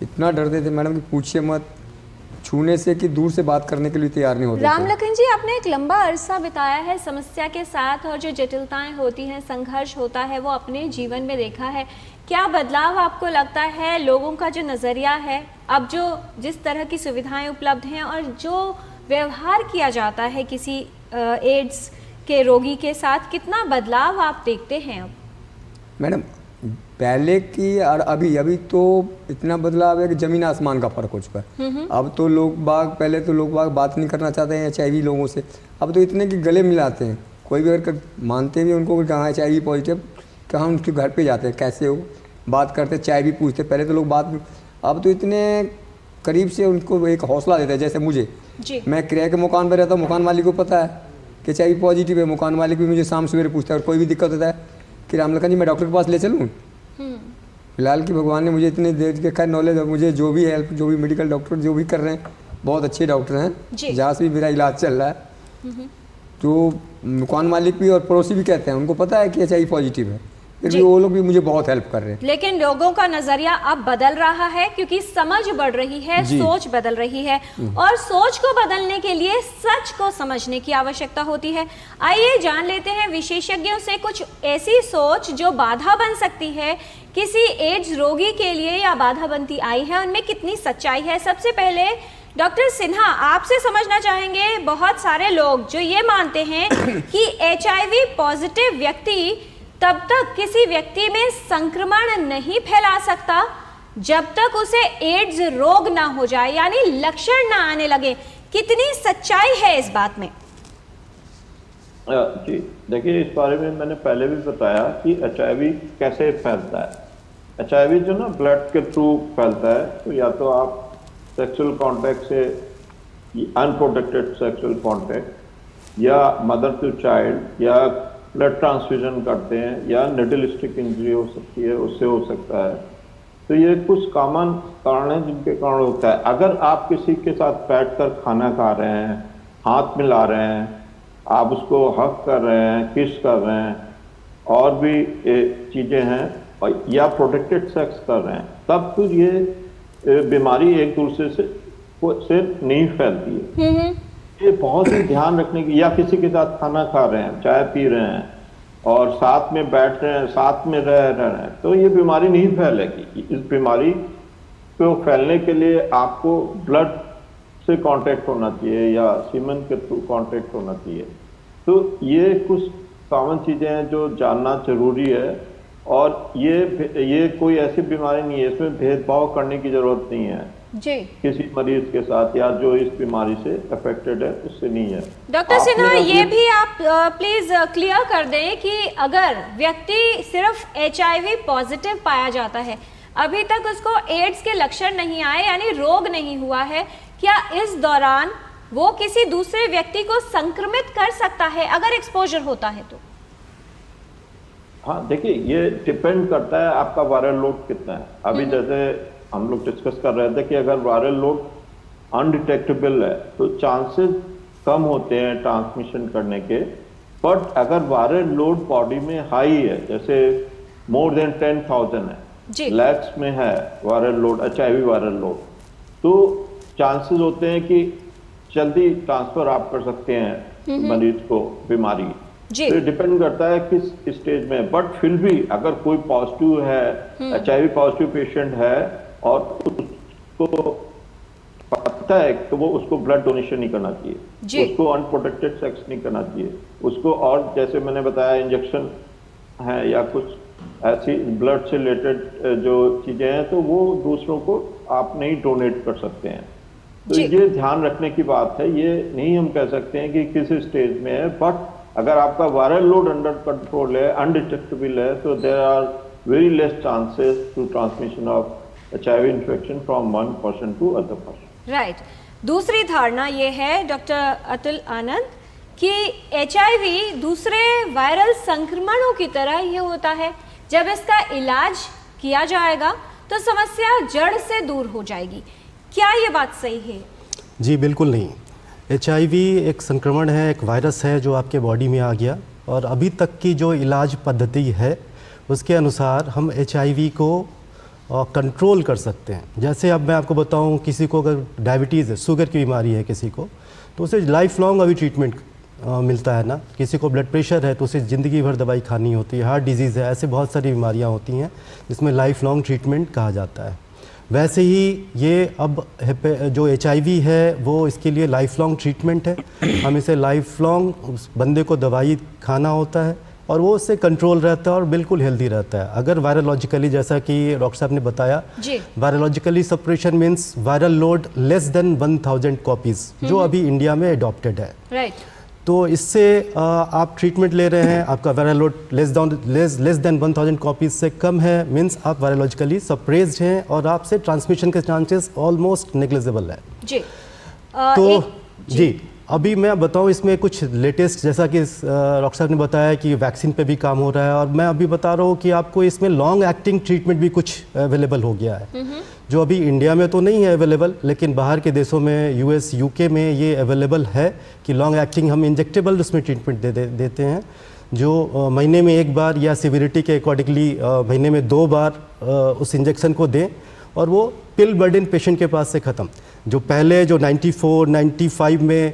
इतना डरते थे मैडम कि पूछिए मत, छूने से कि दूर से बात करने के लिए तैयार नहीं होते। राम लखन जी, आपने एक लंबा अरसा बिताया है समस्या के साथ, और जो जटिलताएं होती हैं, संघर्ष होता है, वो अपने जीवन में देखा है। क्या बदलाव आपको लगता है, लोगों का जो नज़रिया है, अब जो जिस तरह की सुविधाएं उपलब्ध हैं और जो व्यवहार किया जाता है किसी एड्स के रोगी के साथ, कितना बदलाव आप देखते हैं अब? मैडम पहले की और अभी तो इतना बदलाव है कि ज़मीन आसमान का फ़र्क हो चुका है। अब तो लोग बाग, पहले तो लोग बाग बात नहीं करना चाहते हैं HIV लोगों से, अब तो इतने कि गले मिलाते हैं। कोई भी अगर मानते भी उनको कहाँ HIV पॉजिटिव, कहाँ उनके घर पे जाते हैं, कैसे हो बात करते, चाय भी पूछते। पहले तो लोग बात, अब तो इतने करीब से उनको एक हौसला देते हैं। जैसे मुझे, मैं किराए के मकान पर रहता हूँ, मकान मालिक को पता है कि HIV पॉजिटिव है, मकान मालिक भी मुझे शाम सवेरे पूछता है। और कोई भी दिक्कत होता है कि राम लखन जी मैं डॉक्टर के पास ले चलूँ। फिलहाल कि भगवान ने मुझे इतने देर के खैर नॉलेज, मुझे जो भी हेल्प, जो भी मेडिकल डॉक्टर जो भी कर रहे हैं, बहुत अच्छे डॉक्टर हैं, जहाँ से भी मेरा इलाज चल रहा है। तो मकान मालिक भी और पड़ोसी भी कहते हैं, उनको पता है कि HIV पॉजिटिव है, फिर भी वो लोग भी मुझे बहुत हेल्प कर रहे हैं। लेकिन लोगों का नजरिया अब बदल रहा है, क्योंकि समझ बढ़ रही है, सोच बदल रही है, और सोच को बदलने के लिए सच को समझने की आवश्यकता होती है। आइए जान लेते हैं विशेषज्ञों से कुछ ऐसी सोच जो बाधा बन सकती है किसी एड्स रोगी के लिए, या बाधा बनती आई है, उनमें कितनी सच्चाई है। सबसे पहले डॉक्टर सिन्हा, आपसे समझना चाहेंगे, बहुत सारे लोग जो ये मानते हैं कि HIV पॉजिटिव व्यक्ति तब तक किसी व्यक्ति में संक्रमण नहीं फैला सकता जब तक उसे एड्स रोग ना हो जाए, यानी लक्षण ना आने लगे। कितनी सच्चाई है इस बात में? जी देखिए, इस बारे में मैंने पहले भी बताया कि HIV कैसे फैलता है। HIV जो ना ब्लड के थ्रू फैलता है, तो या तो आप सेक्सुअल कांटेक्ट से, अनप्रोटेक्टेड सेक्सुअल कांटेक्ट, या मदर टू चाइल्ड, या ब्लड ट्रांसफ्यूजन करते हैं या निडल स्टिक इंजरी हो सकती है, उससे हो सकता है। तो ये कुछ कॉमन कारण हैं जिनके कारण होता है। अगर आप किसी के साथ बैठकर खाना खा रहे हैं, हाथ मिला रहे हैं, आप उसको हक कर रहे हैं, किस कर रहे हैं, और भी चीज़ें हैं, या प्रोटेक्टेड सेक्स कर रहे हैं, तब फिर ये बीमारी एक दूसरे से नहीं फैलती है। ये बहुत ही ध्यान रखने की, या किसी के साथ खाना खा रहे हैं, चाय पी रहे हैं और साथ में बैठ रहे हैं, साथ में रह रहे हैं, तो ये बीमारी नहीं फैलेगी। इस बीमारी को फैलने के लिए आपको ब्लड से कांटेक्ट होना चाहिए या सीमन के थ्रू कांटेक्ट होना चाहिए। तो ये कुछ कॉमन चीज़ें हैं जो जानना जरूरी है, और ये कोई ऐसी बीमारी नहीं है, इसमें भेदभाव करने की जरूरत नहीं है जी किसी मरीज के साथ, या जो इस बीमारी से अफेक्टेड है उससे नहीं है। डॉक्टर सिन्हा, ये भी आप प्लीज क्लियर कर दें कि अगर व्यक्ति सिर्फ HIV पॉजिटिव पाया जाता है, अभी तक उसको एड्स के लक्षण नहीं आए, यानी रोग नहीं हुआ है, क्या इस दौरान वो किसी दूसरे व्यक्ति को संक्रमित कर सकता है अगर एक्सपोजर होता है तो? हाँ, देखिए, ये डिपेंड करता है आपका वायरल लोड कितना है। अभी जैसे हम लोग डिस्कस कर रहे थे कि अगर वायरल लोड अनडिटेक्टेबल है तो चांसेस कम होते हैं ट्रांसमिशन करने के। बट अगर वायरल लोड बॉडी में हाई है, जैसे मोर देन 10,000 है, लैक्स में है viral load, HIV viral load, तो चांसेस होते हैं कि जल्दी ट्रांसफर आप कर सकते हैं मरीज को बीमारी। तो डिपेंड करता है किस स्टेज में। बट फिर भी अगर कोई पॉजिटिव है, HIV पॉजिटिव पेशेंट है और उसको पता है तो वो उसको ब्लड डोनेशन नहीं करना चाहिए, उसको अनप्रोटेक्टेड सेक्स नहीं करना चाहिए उसको। और जैसे मैंने बताया, इंजेक्शन है या कुछ ऐसी ब्लड से रिलेटेड जो चीजें हैं, तो वो दूसरों को आप नहीं डोनेट कर सकते हैं। तो ये ध्यान रखने की बात है। ये नहीं हम कह सकते हैं कि किस स्टेज में है, बट अगर आपका वायरल लोड अंडर कंट्रोल है, अनडिटेक्टेबल है, तो there are very less chances to transmission of HIV infection from one person to other person. Right. दूसरी धारणा ये है डॉक्टर अतुल आनंद कि HIV दूसरे वायरल संक्रमणों की तरह ही होता है, जब इसका इलाज किया जाएगा तो समस्या जड़ से दूर हो जाएगी। क्या ये बात सही है? जी बिल्कुल नहीं। HIV एक संक्रमण है, एक वायरस है जो आपके बॉडी में आ गया, और अभी तक की जो इलाज पद्धति है उसके अनुसार हम HIV को कंट्रोल कर सकते हैं। जैसे अब मैं आपको बताऊं, किसी को अगर डायबिटीज़ है, शुगर की बीमारी है किसी को, तो उसे लाइफ लॉन्ग अभी ट्रीटमेंट मिलता है ना। किसी को ब्लड प्रेशर है तो उसे ज़िंदगी भर दवाई खानी होती है। हार्ट डिजीज़ है, ऐसे बहुत सारी बीमारियां होती हैं जिसमें लाइफ लॉन्ग ट्रीटमेंट कहा जाता है। वैसे ही ये अब जो HIV है वो इसके लिए लाइफ लॉन्ग ट्रीटमेंट है। हम इसे लाइफ लॉन्ग उस बंदे को दवाई खाना होता है और वो उससे कंट्रोल रहता है और बिल्कुल हेल्दी रहता है। अगर वायरोलॉजिकली, जैसा कि डॉक्टर साहब ने बताया, virologically suppression means viral load less than 1000 copies, जो अभी इंडिया में अडॉप्टेड है। राइट। तो इससे आप ट्रीटमेंट ले रहे हैं, आपका viral load less than 1000 copies से कम है, मीन्स आप वायरोलॉजिकली सप्रेस्ड हैं और आपसे ट्रांसमिशन के चांसेस ऑलमोस्ट नेग्लिजिबल है। जी। तो जी अभी मैं बताऊं, इसमें कुछ लेटेस्ट, जैसा कि डॉक्टर साहब ने बताया कि वैक्सीन पे भी काम हो रहा है, और मैं अभी बता रहा हूँ कि आपको इसमें लॉन्ग एक्टिंग ट्रीटमेंट भी कुछ अवेलेबल हो गया है, जो अभी इंडिया में तो नहीं है अवेलेबल, लेकिन बाहर के देशों में, US UK में ये अवेलेबल है कि लॉन्ग एक्टिंग हम इंजेक्टेबल उसमें ट्रीटमेंट देते हैं, जो महीने में एक बार या सिविरिटी के अकॉर्डिंगली महीने में 2 बार उस इंजेक्शन को दें, और वो पिल बर्डन पेशेंट के पास से ख़त्म। जो पहले जो 94, 95 में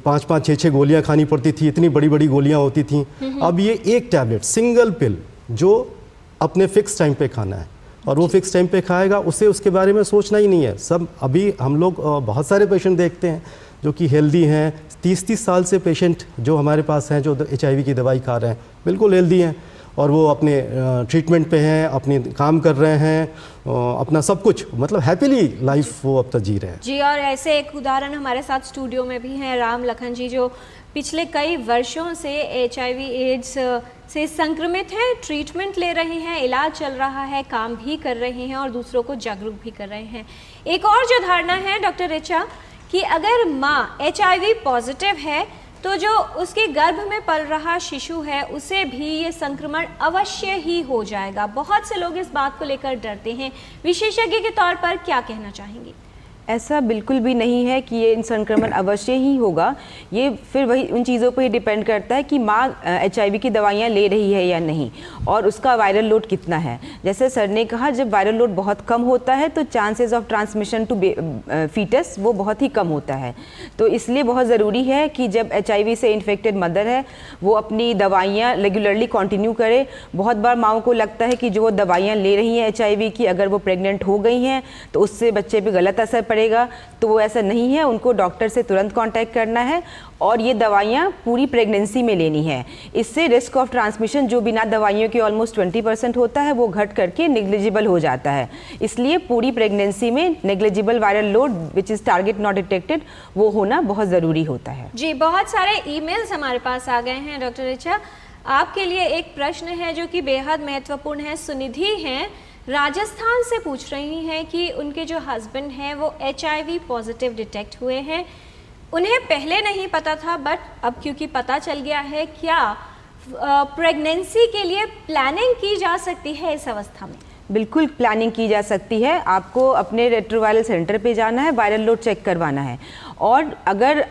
5-5, 6-6 गोलियां खानी पड़ती थी, इतनी बड़ी बड़ी गोलियां होती थी, अब ये एक टैबलेट, सिंगल पिल, जो अपने फिक्स टाइम पे खाना है, और वो फिक्स टाइम पे खाएगा, उसे उसके बारे में सोचना ही नहीं है। सब अभी हम लोग बहुत सारे पेशेंट देखते हैं जो कि हेल्दी हैं, 30-30 साल से पेशेंट जो हमारे पास हैं, जो HIV की दवाई खा रहे हैं, बिल्कुल हेल्दी हैं, और वो अपने ट्रीटमेंट पे हैं, अपने काम कर रहे हैं, अपना सब कुछ, मतलब हैप्पीली लाइफ वो अब तक जी रहे हैं। जी, और ऐसे एक उदाहरण हमारे साथ स्टूडियो में भी हैं, राम लखन जी, जो पिछले कई वर्षों से HIV एड्स से संक्रमित हैं, ट्रीटमेंट ले रहे हैं, इलाज चल रहा है, काम भी कर रहे हैं और दूसरों को जागरूक भी कर रहे हैं। एक और जो धारणा है डॉक्टर ऋचा, कि अगर माँ HIV पॉजिटिव है तो जो उसके गर्भ में पल रहा शिशु है उसे भी ये संक्रमण अवश्य ही हो जाएगा। बहुत से लोग इस बात को लेकर डरते हैं, विशेषज्ञ के तौर पर क्या कहना चाहेंगी? ऐसा बिल्कुल भी नहीं है कि ये संक्रमण अवश्य ही होगा। ये फिर वही उन चीज़ों पर ही डिपेंड करता है कि माँ HIV की दवाइयाँ ले रही है या नहीं और उसका वायरल लोड कितना है। जैसे सर ने कहा, जब वायरल लोड बहुत कम होता है तो chances of transmission to foetus वो बहुत ही कम होता है। तो इसलिए बहुत ज़रूरी है कि जब HIV से इन्फेक्टेड मदर है वो अपनी दवाइयाँ रेगुलरली कंटिन्यू करे। बहुत बार माँओं को लगता है कि जो वो दवाइयाँ ले रही हैं HIV की, अगर वो प्रेग्नेंट हो गई हैं तो उससे बच्चे पे गलत असर पड़ेगा, तो वो ऐसा नहीं है। उनको डॉक्टर से तुरंत कांटेक्ट करना है और ये दवाइयाँ पूरी प्रेगनेंसी में लेनी है। इससे रिस्क ऑफ ट्रांसमिशन जो बिना दवाइयों के ऑलमोस्ट 20% होता है वो घट करके नेग्लिजिबल हो जाता है। इसलिए पूरी प्रेगनेंसी में negligible viral load which is target not detected वो होना बहुत ज़रूरी होता है। जी, बहुत सारे ईमेल्स हमारे पास आ गए हैं। डॉक्टर ऋचा, आपके लिए एक प्रश्न है जो कि बेहद महत्वपूर्ण है। सुनिधि हैं, राजस्थान से पूछ रही हैं कि उनके जो हस्बैंड हैं वो HIV पॉजिटिव डिटेक्ट हुए हैं। उन्हें पहले नहीं पता था, बट अब क्योंकि पता चल गया है, क्या प्रेगनेंसी के लिए प्लानिंग की जा सकती है इस अवस्था में? बिल्कुल प्लानिंग की जा सकती है। आपको अपने रेट्रोवायरल सेंटर पे जाना है, वायरल लोड चेक करवाना है। और अगर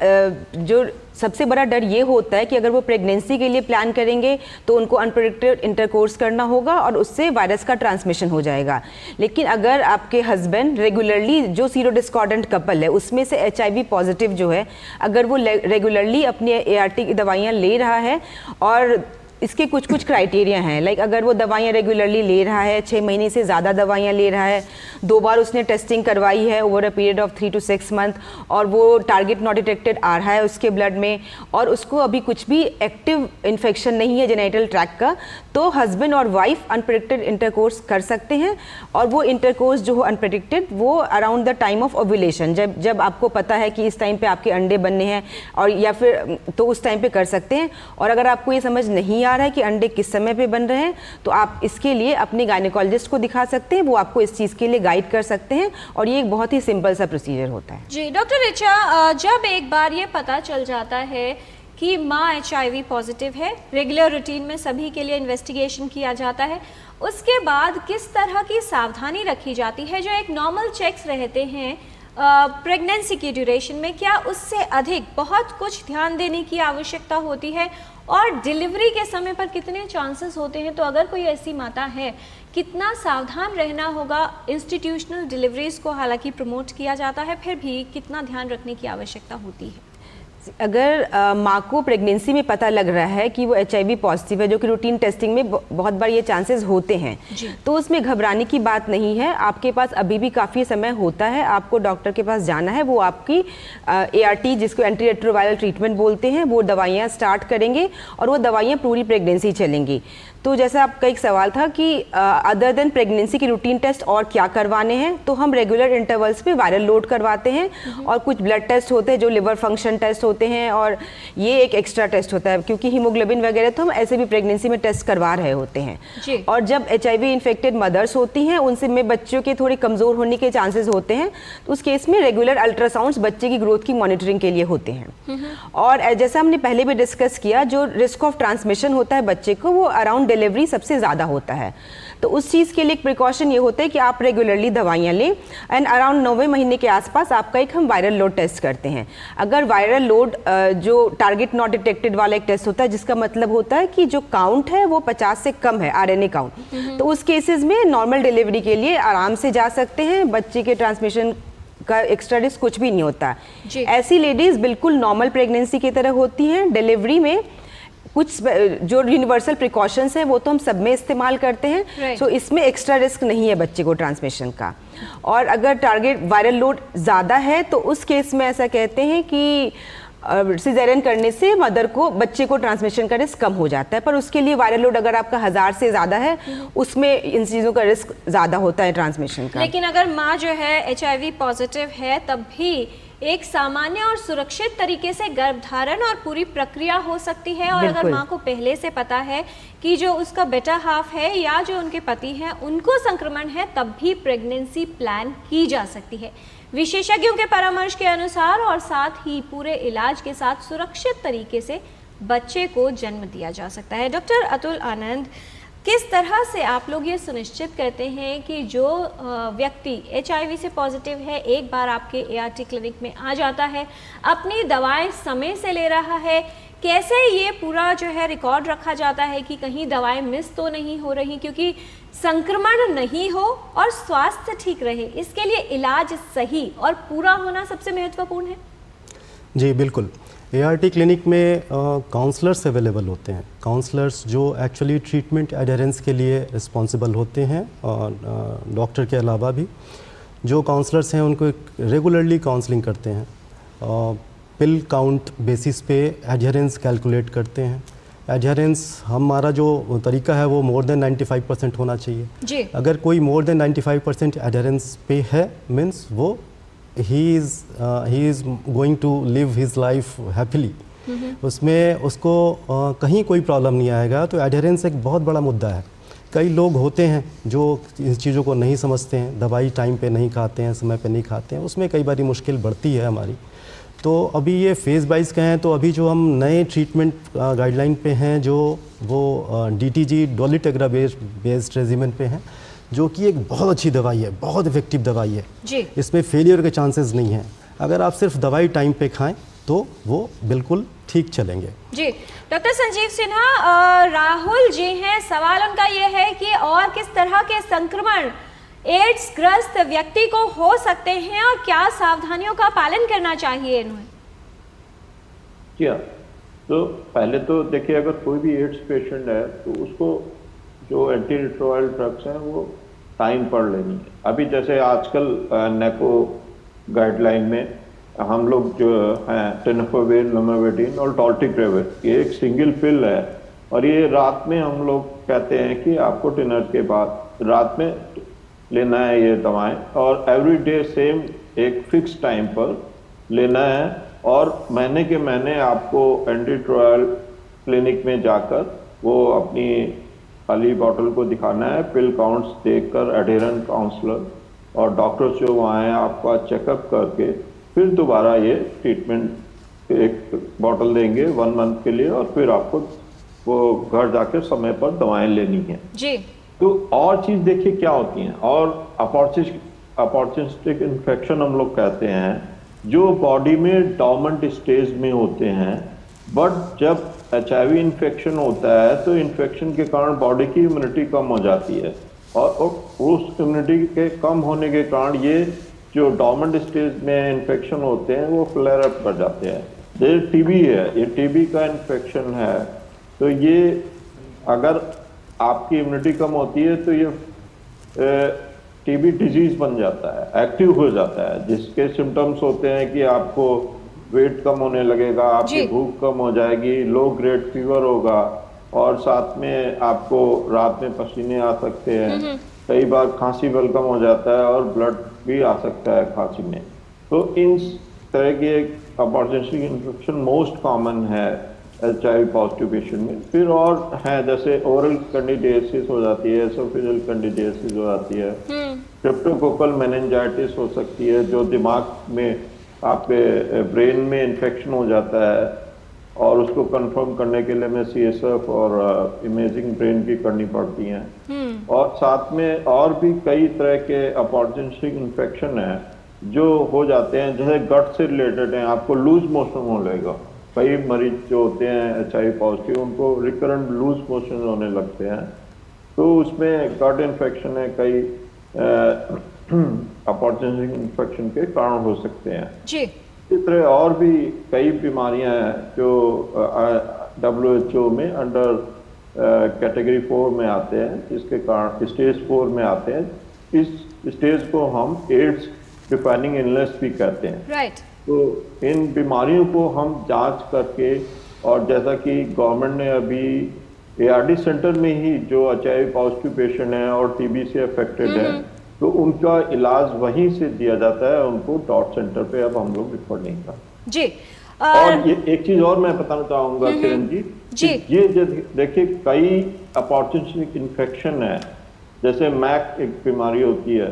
जो सबसे बड़ा डर ये होता है कि अगर वो प्रेगनेंसी के लिए प्लान करेंगे तो उनको अनप्रोटेक्टेड इंटरकोर्स करना होगा और उससे वायरस का ट्रांसमिशन हो जाएगा। लेकिन अगर आपके हस्बैंड रेगुलरली, जो सीरो डिस्कॉर्डेंट कपल है उसमें से HIV पॉजिटिव जो है, अगर वो रेगुलरली अपनी ART की दवाइयाँ ले रहा है और इसके कुछ क्राइटेरिया हैं, लाइक अगर वो दवाइयाँ रेगुलरली ले रहा है, 6 महीने से ज़्यादा दवाइयाँ ले रहा है, 2 बार उसने टेस्टिंग करवाई है over a period of 3 to 6 month और वो टारगेट नॉट डिटेक्टेड आ रहा है उसके ब्लड में और उसको अभी कुछ भी एक्टिव इन्फेक्शन नहीं है जेनिटल ट्रैक्ट का, तो हस्बैंड और वाइफ अनप्रेडिक्टेड इंटरकोर्स कर सकते हैं। और वो इंटरकोर्स जो हो अनप्रेडिक्टेड वो around the time of ovulation, जब आपको पता है कि इस टाइम पे आपके अंडे बनने हैं और या फिर तो उस टाइम पे कर सकते हैं। और अगर आपको ये समझ नहीं आ रहा है कि अंडे किस समय पे बन रहे हैं तो आप इसके लिए अपने गायनेकोलॉजिस्ट को दिखा सकते हैं, वो आपको इस चीज़ के लिए गाइड कर सकते हैं और ये एक बहुत ही सिंपल सा प्रोसीजर होता है। जी डॉक्टर ऋचा, जब एक बार ये पता चल जाता है कि माँ HIV पॉजिटिव है, रेगुलर रूटीन में सभी के लिए इन्वेस्टिगेशन किया जाता है, उसके बाद किस तरह की सावधानी रखी जाती है? जो एक नॉर्मल चेक्स रहते हैं प्रेगनेंसी की ड्यूरेशन में, क्या उससे अधिक बहुत कुछ ध्यान देने की आवश्यकता होती है? और डिलीवरी के समय पर कितने चांसेस होते हैं? तो अगर कोई ऐसी माता है, कितना सावधान रहना होगा? इंस्टीट्यूशनल डिलीवरीज को हालांकि प्रमोट किया जाता है, फिर भी कितना ध्यान रखने की आवश्यकता होती है? अगर माँ को प्रेगनेंसी में पता लग रहा है कि वो HIV पॉजिटिव है, जो कि रूटीन टेस्टिंग में बहुत बार ये चांसेस होते हैं, तो उसमें घबराने की बात नहीं है। आपके पास अभी भी काफ़ी समय होता है, आपको डॉक्टर के पास जाना है, वो आपकी ART जिसको एंटी रेट्रोवायरल ट्रीटमेंट बोलते हैं वो दवाइयाँ स्टार्ट करेंगे और वो दवाइयाँ पूरी प्रेगनेंसी चलेंगी। तो जैसा आपका एक सवाल था कि अदर देन प्रेगनेंसी की रूटीन टेस्ट और क्या करवाने हैं, तो हम रेगुलर इंटरवल्स पे वायरल लोड करवाते हैं और कुछ ब्लड टेस्ट होते हैं जो लिवर फंक्शन टेस्ट होते हैं और ये एक एक्स्ट्रा टेस्ट होता है क्योंकि हीमोग्लोबिन वगैरह तो हम ऐसे भी प्रेगनेंसी में टेस्ट करवा रहे होते हैं। और जब HIV इन्फेक्टेड मदर्स होती हैं उनसे में बच्चों के थोड़े कमज़ोर होने के चांसेस होते हैं, तो उस केस में रेगुलर अल्ट्रासाउंड्स बच्चे की ग्रोथ की मॉनिटरिंग के लिए होते हैं। और जैसा हमने पहले भी डिस्कस किया, जो रिस्क ऑफ ट्रांसमिशन होता है बच्चे को वो अराउंड डिलीवरी सबसे ज़्यादा होता है। तो उस चीज़ के लिए एक प्रिकॉशन ये होता है कि आप रेगुलरली दवाइयाँ लें एंड अराउंड 9वें महीने के आसपास आपका एक हम वायरल लोड टेस्ट करते हैं। अगर वायरल लोड जो टारगेट नॉट डिटेक्टेड वाला एक टेस्ट होता है जिसका मतलब होता है कि जो काउंट है वो 50 से कम है, RNA काउंट, तो उस केसेस में नॉर्मल डिलीवरी के लिए आराम से जा सकते हैं, बच्चे के ट्रांसमिशन का एक्स्ट्रा रिस्क कुछ भी नहीं होता। ऐसी लेडीज़ बिल्कुल नॉर्मल प्रेगनेंसी की तरह होती हैं। डिलीवरी में कुछ जो यूनिवर्सल प्रिकॉशंस हैं वो तो हम सब में इस्तेमाल करते हैं, सो इसमें एक्स्ट्रा रिस्क नहीं है बच्चे को ट्रांसमिशन का। और अगर टारगेट वायरल लोड ज़्यादा है तो उस केस में ऐसा कहते हैं कि सिजेरियन करने से मदर को, बच्चे को ट्रांसमिशन का रिस्क कम हो जाता है, पर उसके लिए वायरल लोड अगर आपका 1000 से ज़्यादा है उसमें इन चीज़ों का रिस्क ज़्यादा होता है ट्रांसमिशन का। लेकिन अगर माँ जो है HIV पॉजिटिव है तब भी एक सामान्य और सुरक्षित तरीके से गर्भधारण और पूरी प्रक्रिया हो सकती है। और अगर माँ को पहले से पता है कि जो उसका बेटा हाफ है या जो उनके पति हैं उनको संक्रमण है, तब भी प्रेगनेंसी प्लान की जा सकती है विशेषज्ञों के परामर्श के अनुसार, और साथ ही पूरे इलाज के साथ सुरक्षित तरीके से बच्चे को जन्म दिया जा सकता है। डॉक्टर अतुल आनंद, किस तरह से आप लोग ये सुनिश्चित करते हैं कि जो व्यक्ति HIV से पॉजिटिव है, एक बार आपके ART क्लिनिक में आ जाता है, अपनी दवाएं समय से ले रहा है, कैसे ये पूरा जो है रिकॉर्ड रखा जाता है कि कहीं दवाएं मिस तो नहीं हो रही, क्योंकि संक्रमण नहीं हो और स्वास्थ्य ठीक रहे, इसके लिए इलाज सही और पूरा होना सबसे महत्वपूर्ण है। जी बिल्कुल, ART क्लिनिक में काउंसलर्स अवेलेबल होते हैं, काउंसलर्स जो एक्चुअली ट्रीटमेंट एडहेरेंस के लिए रिस्पॉन्सिबल होते हैं, और डॉक्टर के अलावा भी जो काउंसलर्स हैं उनको रेगुलरली काउंसलिंग करते हैं, पिल काउंट बेसिस पे एडहेरेंस कैलकुलेट करते हैं। एडहेरेंस हमारा जो तरीका है वो मोर देन 95% होना चाहिए जी। अगर कोई मोर देन 95% एडहेरेंस पे है, मीन्स वो he is going to live his life happily, उसमें उसको कहीं कोई प्रॉब्लम नहीं आएगा। तो एडहेरेंस एक बहुत बड़ा मुद्दा है। कई लोग होते हैं जो इन चीज़ों को नहीं समझते हैं, दवाई टाइम पे नहीं खाते हैं, समय पे नहीं खाते हैं, उसमें कई बार मुश्किल बढ़ती है हमारी। तो अभी ये फेज़ वाइज कहें तो अभी जो हम नए ट्रीटमेंट गाइडलाइन पे हैं, जो वो DTG डोलिटेग्रा बेस्ड रेजिमेंट पे हैं, जो कि एक बहुत अच्छी दवाई है, बहुत इफेक्टिव दवाई है जी। इसमें फेलियर के चांसेस नहीं हैं। अगर आप सिर्फ दवाई टाइम पे खाएं तो वो बिल्कुल ठीक चलेंगे। जी डॉक्टर संजीव सिन्हा, राहुल जी हैं, सवाल उनका ये है कि और किस तरह के संक्रमण एड्स ग्रस्त व्यक्ति को हो सकते हैं और क्या सावधानियों का पालन करना चाहिए इन्हें? क्या तो पहले तो देखिए, अगर कोई भी एड्स पेशेंट है तो उसको जो एंटी रिट्रोवायरल ड्रग्स हैं वो टाइम पर लेनी है। अभी जैसे आजकल नेको गाइडलाइन में हम लोग जो हैं टेनोफोविर, लमेवेटिन और डॉल्टिक्रेविर, ये एक सिंगल पिल है और ये रात में हम लोग कहते हैं कि आपको डिनर के बाद रात में लेना है ये दवाएं, और एवरी डे सेम एक फिक्स टाइम पर लेना है। और महीने के महीने आपको एंटी रिट्रोवायरल क्लिनिक में जाकर वो अपनी खाली बॉटल को दिखाना है, पिल काउंट्स देखकर एडहेरेंट काउंसलर और डॉक्टर्स जो वहाँ हैं आपका चेकअप करके फिर दोबारा ये ट्रीटमेंट एक बॉटल देंगे 1 मंथ के लिए, और फिर आपको वो घर जाकर समय पर दवाएं लेनी है जी। तो और चीज़ देखिए क्या होती हैं, और अपॉर्चुनिस्टिक इन्फेक्शन हम लोग कहते हैं, जो बॉडी में डॉर्मेंट स्टेज में होते हैं, बट जब HIV इन्फेक्शन होता है तो इन्फेक्शन के कारण बॉडी की इम्यूनिटी कम हो जाती है, और उस इम्यूनिटी के कम होने के कारण ये जो डॉर्मेंट स्टेज में इन्फेक्शन होते हैं वो फ्लेयर अप कर जाते हैं। जैसे TB है, ये TB का इन्फेक्शन है, तो ये अगर आपकी इम्यूनिटी कम होती है तो ये TB डिजीज बन जाता है, एक्टिव हो जाता है, जिसके सिम्टम्स होते हैं कि आपको वेट कम होने लगेगा, आपकी भूख कम हो जाएगी, लो ग्रेड फीवर होगा, और साथ में आपको रात में पसीने आ सकते हैं, कई बार खांसी वेलकम हो जाता है और ब्लड भी आ सकता है खांसी में। तो इन तरह की एक अपॉर्चुनिस्टिक इन्फेक्शन मोस्ट कॉमन है HIV पॉजिटिव पेशेंट में। फिर और है जैसे ओरल कैंडिडियासिस हो जाती है, एसोफेजियल कैंडिडियासिस हो जाती है, स्ट्रेप्टोकोकल मेनिंजाइटिस हो सकती है, जो दिमाग में आपके ब्रेन में इन्फेक्शन हो जाता है, और उसको कंफर्म करने के लिए हमें CSF और इमेजिंग ब्रेन की करनी पड़ती हैं। और साथ में और भी कई तरह के अपॉर्चुनिस्टिक इन्फेक्शन है जो हो जाते हैं, जैसे गट से रिलेटेड हैं, आपको लूज मोशन हो लगेगा। कई मरीज जो होते हैं HIV पॉजिटिव, उनको रिकरेंट लूज मोशन होने लगते हैं, तो उसमें गट इन्फेक्शन है, कई अपॉर्चुनिस्टिक इन्फेक्शन के कारण हो सकते हैं जी। इस तरह और भी कई बीमारियां हैं जो WHO में अंडर कैटेगरी 4 में आते हैं, जिसके कारण स्टेज 4 में आते हैं। इस स्टेज को हम एड्स डिफाइनिंग इलनेस भी कहते हैं। राइट। तो इन बीमारियों को हम जांच करके, और जैसा कि गवर्नमेंट ने अभी ARD सेंटर में ही जो HIV पॉजिटिव पेशेंट हैं और TB से अफेक्टेड है, तो उनका इलाज वहीं से दिया जाता है, उनको डॉट सेंटर पे अब हम लोग रिफर नहीं करते जी। और ये एक चीज और मैं बताना चाहूंगा किरण जी, ये जो देखिए कई अपॉर्चुनिस्टिक इन्फेक्शन है, जैसे मैक एक बीमारी होती है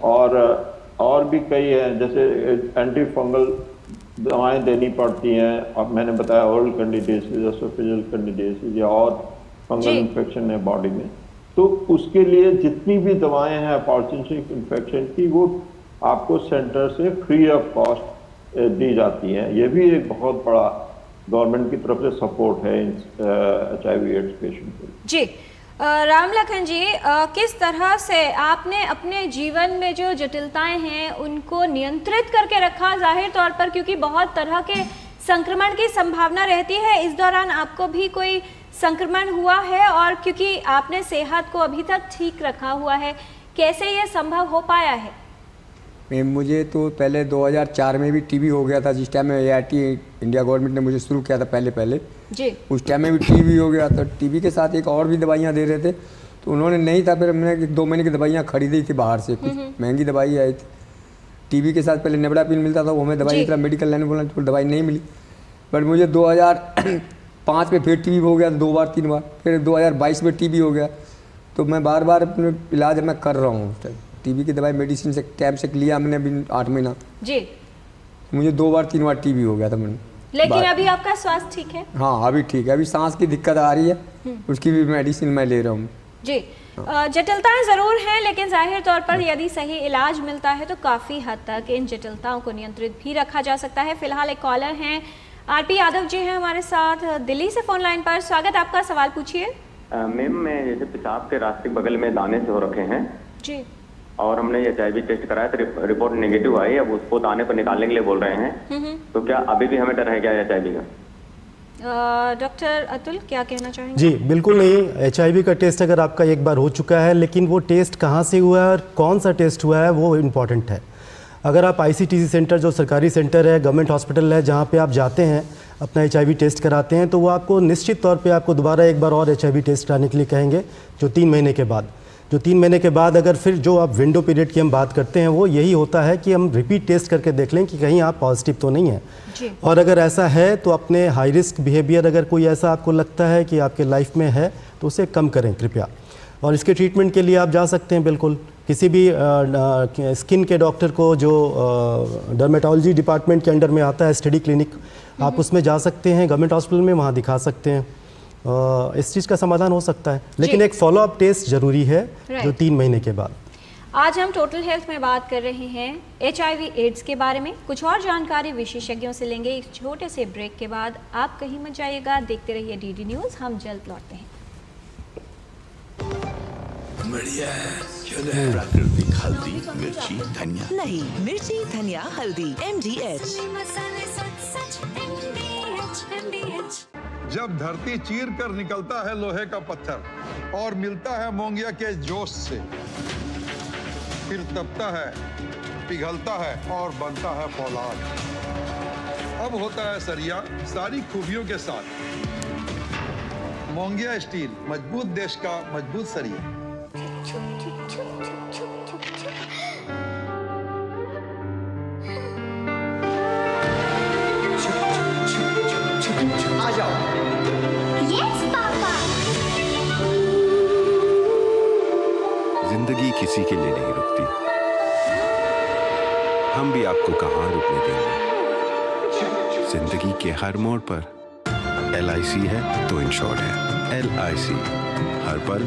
और भी कई है, जैसे एंटी फंगल दवाएं देनी पड़ती हैं। अब मैंने बताया ओरल कैंडिडियासिस, एसोफेजियल कैंडिडियासिस या और फंगल इन्फेक्शन है बॉडी में, तो उसके लिए जितनी भी दवाएं हैं अपॉर्चुनिस्टिक इन्फेक्शन की, वो आपको सेंटर से फ्री ऑफ कॉस्ट दी जाती हैं। ये भी एक बहुत बड़ा गवर्नमेंट की तरफ से सपोर्ट है HIV एड्स पेशेंट को। जी रामलखन जी, किस तरह से आपने अपने जीवन में जो जटिलताएं हैं उनको नियंत्रित करके रखा, जाहिर तौर पर क्योंकि बहुत तरह के संक्रमण की संभावना रहती है। इस दौरान आपको भी कोई संक्रमण हुआ है और क्योंकि आपने सेहत को अभी तक ठीक रखा हुआ है, कैसे ये संभव हो पाया है? मुझे तो पहले 2004 में भी टीबी हो गया था, जिस टाइम में AIT इंडिया गवर्नमेंट ने मुझे शुरू किया था पहले जी। उस टाइम में भी टीबी हो गया था। टीबी के साथ एक और भी दवाइयाँ दे रहे थे, तो उन्होंने नहीं था, फिर हमने 2 महीने की दवाइयाँ खरीदी थी बाहर से, कुछ महंगी दवाई आई थी। टीबी के साथ पहले नेबडापिन मिलता था, वो हमें दवाई इतना मेडिकल लाइन बोला तो दवाई नहीं मिली। बट मुझे 2005 में फिर टीबी हो गया, 2 बार 3 बार, फिर 2022 में टीबी हो गया। तो मैं बार बार अपने इलाज मैं कर रहा हूँ। टीबी की दवाई मेडिसिन से टाइम से लिया हमने अभी 8 महीना जी। मुझे 2 बार 3 बार टीबी हो गया था मैंने, लेकिन अभी आपका स्वास्थ्य ठीक है? हाँ अभी ठीक है। अभी सांस की दिक्कत आ रही है, उसकी भी मेडिसिन मैं ले रहा हूँ जी। जटिलताएं जरूर हैं, लेकिन जाहिर तौर पर यदि सही इलाज मिलता है तो काफी हद तक इन जटिलताओं को नियंत्रित भी रखा जा सकता है। फिलहाल एक कॉलर हैं, RP यादव जी हैं हमारे साथ दिल्ली से फोन लाइन पर। स्वागत, आपका सवाल पूछिए। मैम मैं जैसे पेशाब के रास्ते बगल में दाने से हो रखे हैं जी, और हमने HIV टेस्ट कराया तो रिपोर्ट नेगेटिव आई। अब उसको दाने को निकालने के लिए बोल रहे हैं, तो क्या अभी भी हमें डर है क्या HIV का? डॉक्टर अतुल क्या कहना चाहेंगे? जी बिल्कुल नहीं, HIV का टेस्ट अगर आपका एक बार हो चुका है, लेकिन वो टेस्ट कहाँ से हुआ है और कौन सा टेस्ट हुआ है वो इम्पॉर्टेंट है। अगर आप ICTC सेंटर, जो सरकारी सेंटर है, गवर्नमेंट हॉस्पिटल है, जहाँ पे आप जाते हैं अपना HIV टेस्ट कराते हैं, तो वो आपको निश्चित तौर पे आपको दोबारा एक बार और HIV टेस्ट कराने के लिए कहेंगे, जो 3 महीने के बाद। जो 3 महीने के बाद अगर फिर जो आप विंडो पीरियड की हम बात करते हैं, वो यही होता है कि हम रिपीट टेस्ट करके देख लें कि कहीं आप पॉजिटिव तो नहीं है। और अगर ऐसा है तो अपने हाई रिस्क बिहेवियर, अगर कोई ऐसा आपको लगता है कि आपके लाइफ में है, तो उसे कम करें कृपया। और इसके ट्रीटमेंट के लिए आप जा सकते हैं बिल्कुल किसी भी स्किन के डॉक्टर को, जो डर्मेटोलॉजी डिपार्टमेंट के अंडर में आता है स्टडी क्लिनिक, आप उसमें जा सकते हैं, गवर्नमेंट हॉस्पिटल में वहाँ दिखा सकते हैं। इस चीज़ का समाधान हो सकता है, लेकिन एक फॉलोअप टेस्ट जरूरी है जो 3 महीने के बाद। आज हम टोटल हेल्थ में बात कर रहे हैं HIV एड्स के बारे में। कुछ और जानकारी विशेषज्ञों से लेंगे एक छोटे से ब्रेक के बाद। आप कहीं मत जाइएगा, देखते रहिए DD न्यूज़, हम जल्द लौटते हैं। बढ़िया है, प्राकृतिक हल्दी, मिर्ची, धनिया। नहीं, मिर्ची, धनिया, हल्दी, MDH। जब धरती चीर कर निकलता है लोहे का पत्थर और मिलता है मोंगिया के जोश से, फिर तपता है, पिघलता है और बनता है फौलाद। अब होता है सरिया सारी खूबियों के साथ। मोंगिया स्टील, मजबूत देश का मजबूत सरिया। आ जाओ। Yes papa. जिंदगी किसी के लिए नहीं रुकती, हम भी आपको कहाँ रुकने देंगे। जिंदगी के हर मोड़ पर LIC है तो इंश्योर्ड है। LIC हर पल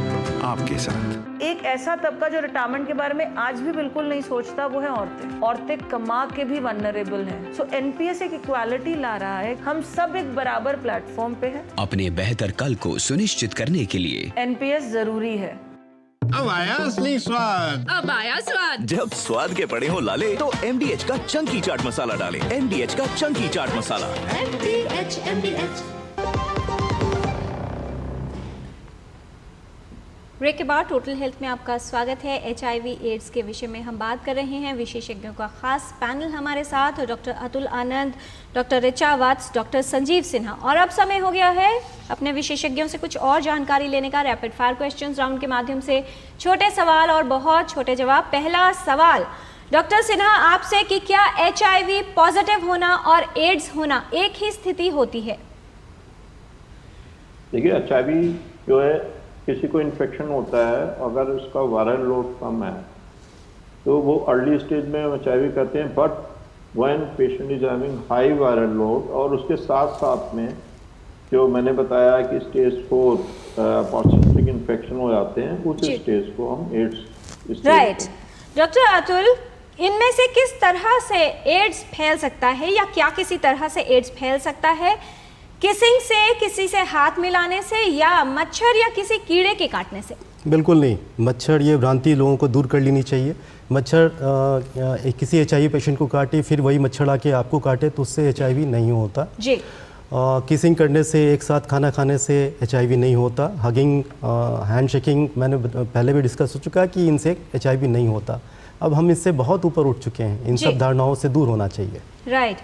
आपके साथ। एक ऐसा तबका जो रिटायरमेंट के बारे में आज भी बिल्कुल नहीं सोचता, वो है औरतें। औरतें कमा के भी वल्नरेबल हैं। सो NPS एक इक्वालिटी ला रहा है, हम सब एक बराबर प्लेटफॉर्म पे हैं। अपने बेहतर कल को सुनिश्चित करने के लिए NPS जरूरी है। अब आया असली स्वाद। अब आया स्वाद। जब स्वाद के पड़े हो लाले, तो MDH का चंकी चाट मसाला डालें। MDH का चंकी चाट मसाला। MDH। ब्रेक के बाद टोटल हेल्थ में आपका स्वागत है। HIV एड्स के विषय में हम बात कर रहे हैं। विशेषज्ञों का खास पैनल हमारे साथ, डॉक्टर अतुल आनंद, डॉक्टर ऋचा वत्स, डॉक्टर संजीव सिन्हा। और अब समय हो गया है अपने विशेषज्ञों से कुछ और जानकारी लेने का। रैपिड फायर क्वेश्चंस राउंड के माध्यम से छोटे सवाल और बहुत छोटे जवाब। पहला सवाल डॉक्टर सिन्हा आपसे कि क्या HIV पॉजिटिव होना और एड्स होना एक ही स्थिति होती है? देखिए, HIV जो है, किसी को इन्फेक्शन होता है, अगर उसका वायरल लोड कम है तो वो अर्ली स्टेज में HIV कहते हैं। But when patient is having high viral load, और उसके साथ साथ में जो मैंने बताया कि स्टेज 4 पॉजिटिव इन्फेक्शन हो जाते हैं, उस स्टेज को हम एड्स। राइट डॉक्टर अतुल, इनमें से किस तरह से एड्स फैल सकता है या क्या किसी तरह से एड्स फैल सकता है? किसिंग से, किसी से हाथ मिलाने से, या मच्छर या किसी कीड़े के काटने से? बिल्कुल नहीं, मच्छर, ये भ्रांति लोगों को दूर कर लेनी चाहिए। मच्छर किसी HIV पेशेंट को काटे, फिर वही मच्छर आके आपको काटे, तो उससे HIV नहीं होता जी। किसिंग करने से, एक साथ खाना खाने से HIV नहीं होता। हगिंग, हैंड शेकिंग मैंने पहले भी डिस्कस हो चुका है कि इनसे HIV नहीं होता। अब हम इससे बहुत ऊपर उठ चुके हैं, इन सब धारणाओं से दूर होना चाहिए। राइट।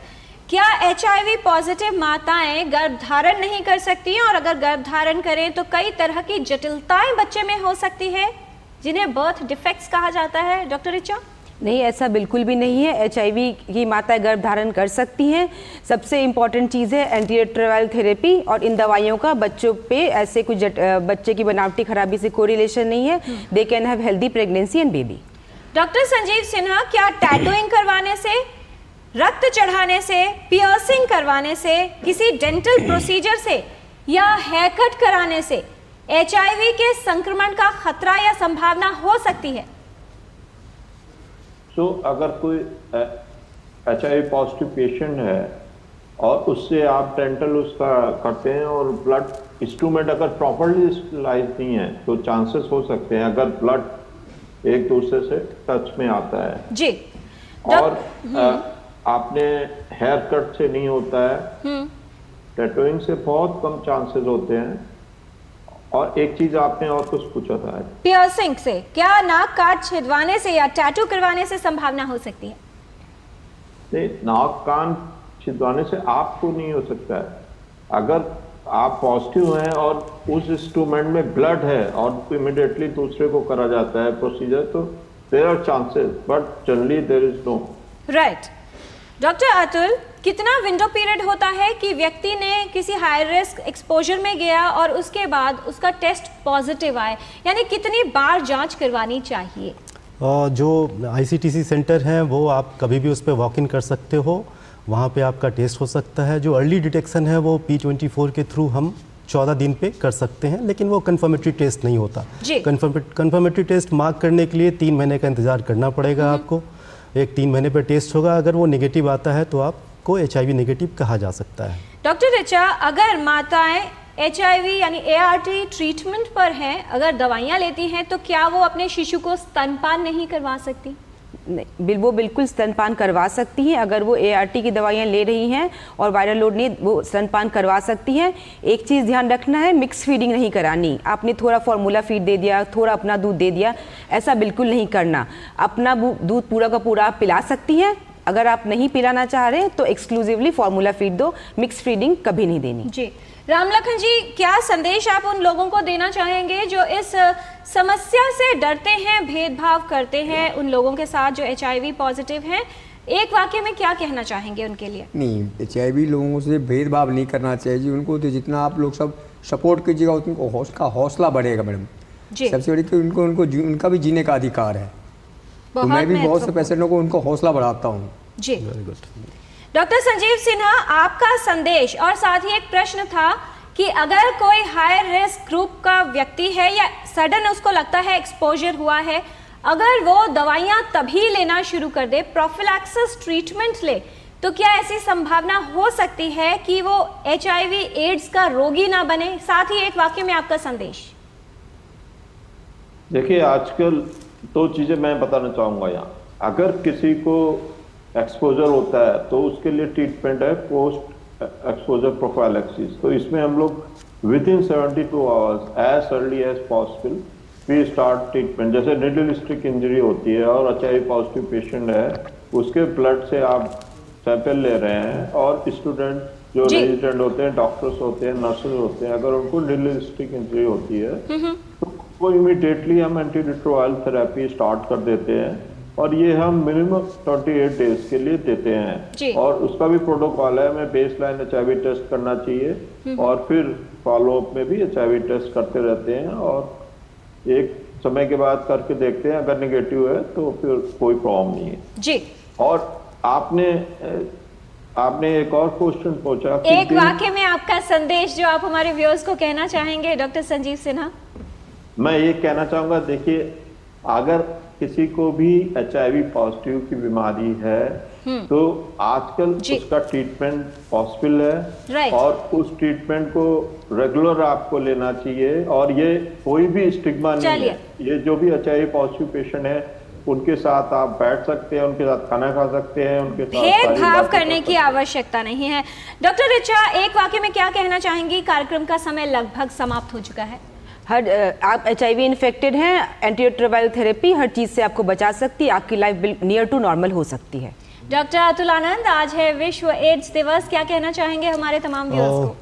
क्या HIV पॉजिटिव माताएं गर्भ धारण नहीं कर सकती हैं, और अगर गर्भ धारण करें तो कई तरह की जटिलताएं बच्चे में हो सकती है जिन्हें बर्थ डिफेक्ट्स कहा जाता है? डॉक्टर ऋचा? नहीं, ऐसा बिल्कुल भी नहीं है। HIV की माताएं गर्भ धारण कर सकती हैं। सबसे इम्पॉर्टेंट चीज़ है एंटीरिट्रोवायरल थेरेपी, और इन दवाइयों का बच्चों पे ऐसे कुछ बच्चे की बनावटी खराबी से कोई रिलेशन नहीं है। They can have healthy pregnancy and baby. Doctor Sanjeev Sinha, क्या टैटूइंग करवाने से, रक्त चढ़ाने से, पियर्सिंग करवाने से, किसी डेंटल प्रोसीजर से या हेयर कट कराने से HIV के संक्रमण का खतरा या संभावना हो सकती है? अगर कोई HIV पॉजिटिव पेशेंट है और उससे आप डेंटल उसका करते हैं और ब्लड इंस्ट्रूमेंट अगर प्रॉपरली स्टरलाइज नहीं है, तो चांसेस हो सकते हैं अगर ब्लड एक दूसरे से टच में आता है जी। और आपने हेयर कट से नहीं होता है, टैटूइंग से बहुत कम चांसेस होते हैं। और एक चीज आपने और कुछ पूछा था, पियर्सिंग से, क्या नाक कान छिदवाने से या टैटू करवाने से संभावना हो सकती है? नहीं, नाक कान छिदवाने से आपको नहीं हो सकता है। अगर आप पॉजिटिव हैं और उस इंस्ट्रूमेंट में ब्लड है और इमीडिएटली दूसरे को करा जाता है प्रोसीजर, तो there are chances, but generally there is no. Right. Doctor Atul, कितना विंडो पीरियड होता है कि व्यक्ति ने किसी हाई रिस्क एक्सपोजर में गया और उसके बाद उसका टेस्ट पॉजिटिव आए, यानी कितनी बार जांच करवानी चाहिए? जो ICTC सेंटर हैं वो आप कभी भी उस पर वॉक इन कर सकते हो, वहाँ पे आपका टेस्ट हो सकता है। जो अर्ली डिटेक्शन है वो P24 के थ्रू हम 14 दिन पे कर सकते हैं, लेकिन वो कन्फर्मेटरी टेस्ट नहीं होता। कन्फर्मेटरी टेस्ट मार्क करने के लिए 3 महीने का इंतज़ार करना पड़ेगा आपको। एक 3 महीने पर टेस्ट होगा, अगर वो नेगेटिव आता है तो आपको HIV नेगेटिव कहा जा सकता है। डॉक्टर ऋचा, अगर माताएं HIV यानी ART ट्रीटमेंट पर हैं, अगर दवाइयाँ लेती हैं, तो क्या वो अपने शिशु को स्तनपान नहीं करवा सकती? नहीं, वो बिल्कुल स्तनपान करवा सकती हैं। अगर वो ART की दवाइयाँ ले रही हैं और वायरल लोड नहीं, वो स्तनपान करवा सकती हैं। एक चीज़ ध्यान रखना है, मिक्स फीडिंग नहीं करानी। आपने थोड़ा फार्मूला फीड दे दिया, थोड़ा अपना दूध दे दिया, ऐसा बिल्कुल नहीं करना। अपना दूध पूरा का पूरा आप पिला सकती हैं। अगर आप नहीं पिलाना चाह रहे हैं तो एक्सक्लूसिवली फार्मूला फीड दो, मिक्स फीडिंग कभी नहीं देनी। जी। रामलखन जी, क्या संदेश आप उन लोगों को देना चाहेंगे जो इस समस्या से डरते हैं, भेदभाव करते हैं उन लोगों के साथ जो HIV पॉजिटिव हैं? एक वाक्य में क्या कहना चाहेंगे उनके लिए? नहीं, HIV लोगों से भेदभाव नहीं करना चाहिए उनको, तो जितना आप लोग सब सपोर्ट कीजिएगा उनको उसका हौसला बढ़ेगा मैडम। सबसे बड़ी कि उनको उनका भी जीने का अधिकार है। तो मैं भी बहुत से पेशेंटों को उनको हौसला बढ़ाता हूँ। जी, very good. Doctor Sanjeev Sinha, आपका संदेश और साथ ही एक प्रश्न था कि अगर कोई हाई रिस्क ग्रुप का व्यक्ति है या सडन उसको लगता है एक्सपोजर हुआ है, अगर वो दवाइयाँ तभी लेना शुरू कर दे, प्रोफिलैक्सिस ट्रीटमेंट ले, तो क्या ऐसी संभावना हो सकती है कि वो HIV एड्स का रोगी ना बने? साथ ही एक वाक्य में आपका संदेश। देखिए, आजकल 2 चीजें मैं बताना चाहूंगा यहाँ। अगर किसी को एक्सपोजर होता है तो उसके लिए ट्रीटमेंट है पोस्ट एक्सपोजर प्रोफाइलैक्सिस। तो इसमें हम लोग within 72 hours as early as possible we start treatment. जैसे निडल स्टिक इंजरी होती है और HIV पॉजिटिव पेशेंट है, उसके ब्लड से आप सैंपल ले रहे हैं और स्टूडेंट जो रेजिडेंट होते हैं, डॉक्टर्स होते हैं, नर्सेज होते हैं, अगर उनको निडल स्टिक इंजरी होती है तो वो इमीडिएटली हम एंटीरिट्रोवायरल थेरेपी स्टार्ट कर देते हैं और ये हम मिनिमम 28 डेज के लिए देते हैं। और उसका भी प्रोटोकॉल है, हमें बेसलाइन HIV टेस्ट करना चाहिए और फिर फॉलोअप में भी HIV टेस्ट करते रहते हैं और एक समय के बाद करके देखते हैं, अगर नेगेटिव है तो फिर कोई प्रॉब्लम नहीं है जी। और आपने एक और क्वेश्चन पूछा, एक वाक्य में आपका संदेश जो आप हमारे व्यूअर्स को कहना चाहेंगे डॉक्टर संजीव सिन्हा। मैं ये कहना चाहूंगा, देखिए अगर किसी को भी HIV पॉजिटिव की बीमारी है तो आजकल उसका ट्रीटमेंट पॉसिबल है और उस ट्रीटमेंट को रेगुलर आपको लेना चाहिए और ये कोई भी स्टिग्मा नहीं है। ये जो भी HIV पॉजिटिव पेशेंट है उनके साथ आप बैठ सकते हैं, उनके साथ खाना खा सकते हैं, उनके साथ भेदभाव करने की आवश्यकता नहीं है। डॉक्टर ऋचा, एक वाक्य में क्या कहना चाहेंगी? कार्यक्रम का समय लगभग समाप्त हो चुका है। आप HIV इन्फेक्टेड हैं, एंटीरिट्रोवायरल थेरेपी हर चीज़ से आपको बचा सकती है, आपकी लाइफ नियर टू नॉर्मल हो सकती है। डॉक्टर अतुल आनंद, आज है विश्व एड्स दिवस, क्या कहना चाहेंगे हमारे तमाम व्यूअर्स को?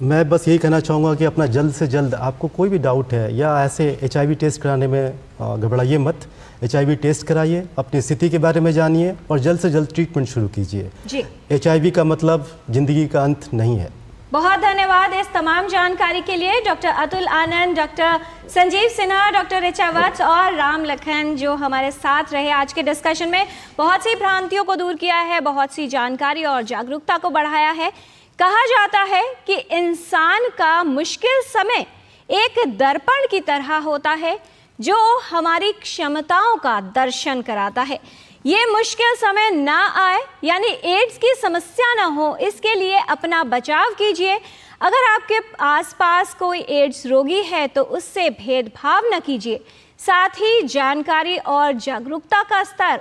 मैं बस यही कहना चाहूँगा कि अपना जल्द से जल्द, आपको कोई भी डाउट है या ऐसे HIV टेस्ट कराने में घबराइए मत। HIV टेस्ट कराइए, अपनी स्थिति के बारे में जानिए और जल्द से जल्द ट्रीटमेंट शुरू कीजिए। HIV का मतलब जिंदगी का अंत नहीं है। बहुत धन्यवाद इस तमाम जानकारी के लिए डॉक्टर अतुल आनंद, डॉक्टर संजीव सिन्हा, डॉक्टर ऋचा वत्स और राम लखन जो हमारे साथ रहे आज के डिस्कशन में। बहुत सी भ्रांतियों को दूर किया है, बहुत सी जानकारी और जागरूकता को बढ़ाया है। कहा जाता है कि इंसान का मुश्किल समय एक दर्पण की तरह होता है जो हमारी क्षमताओं का दर्शन कराता है। ये मुश्किल समय ना आए, यानी एड्स की समस्या ना हो, इसके लिए अपना बचाव कीजिए। अगर आपके आसपास कोई एड्स रोगी है तो उससे भेदभाव न कीजिए। साथ ही जानकारी और जागरूकता का स्तर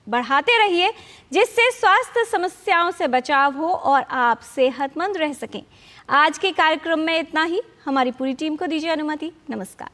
बढ़ाते रहिए जिससे स्वास्थ्य समस्याओं से बचाव हो और आप सेहतमंद रह सकें। आज के कार्यक्रम में इतना ही। हमारी पूरी टीम को दीजिए अनुमति। नमस्कार।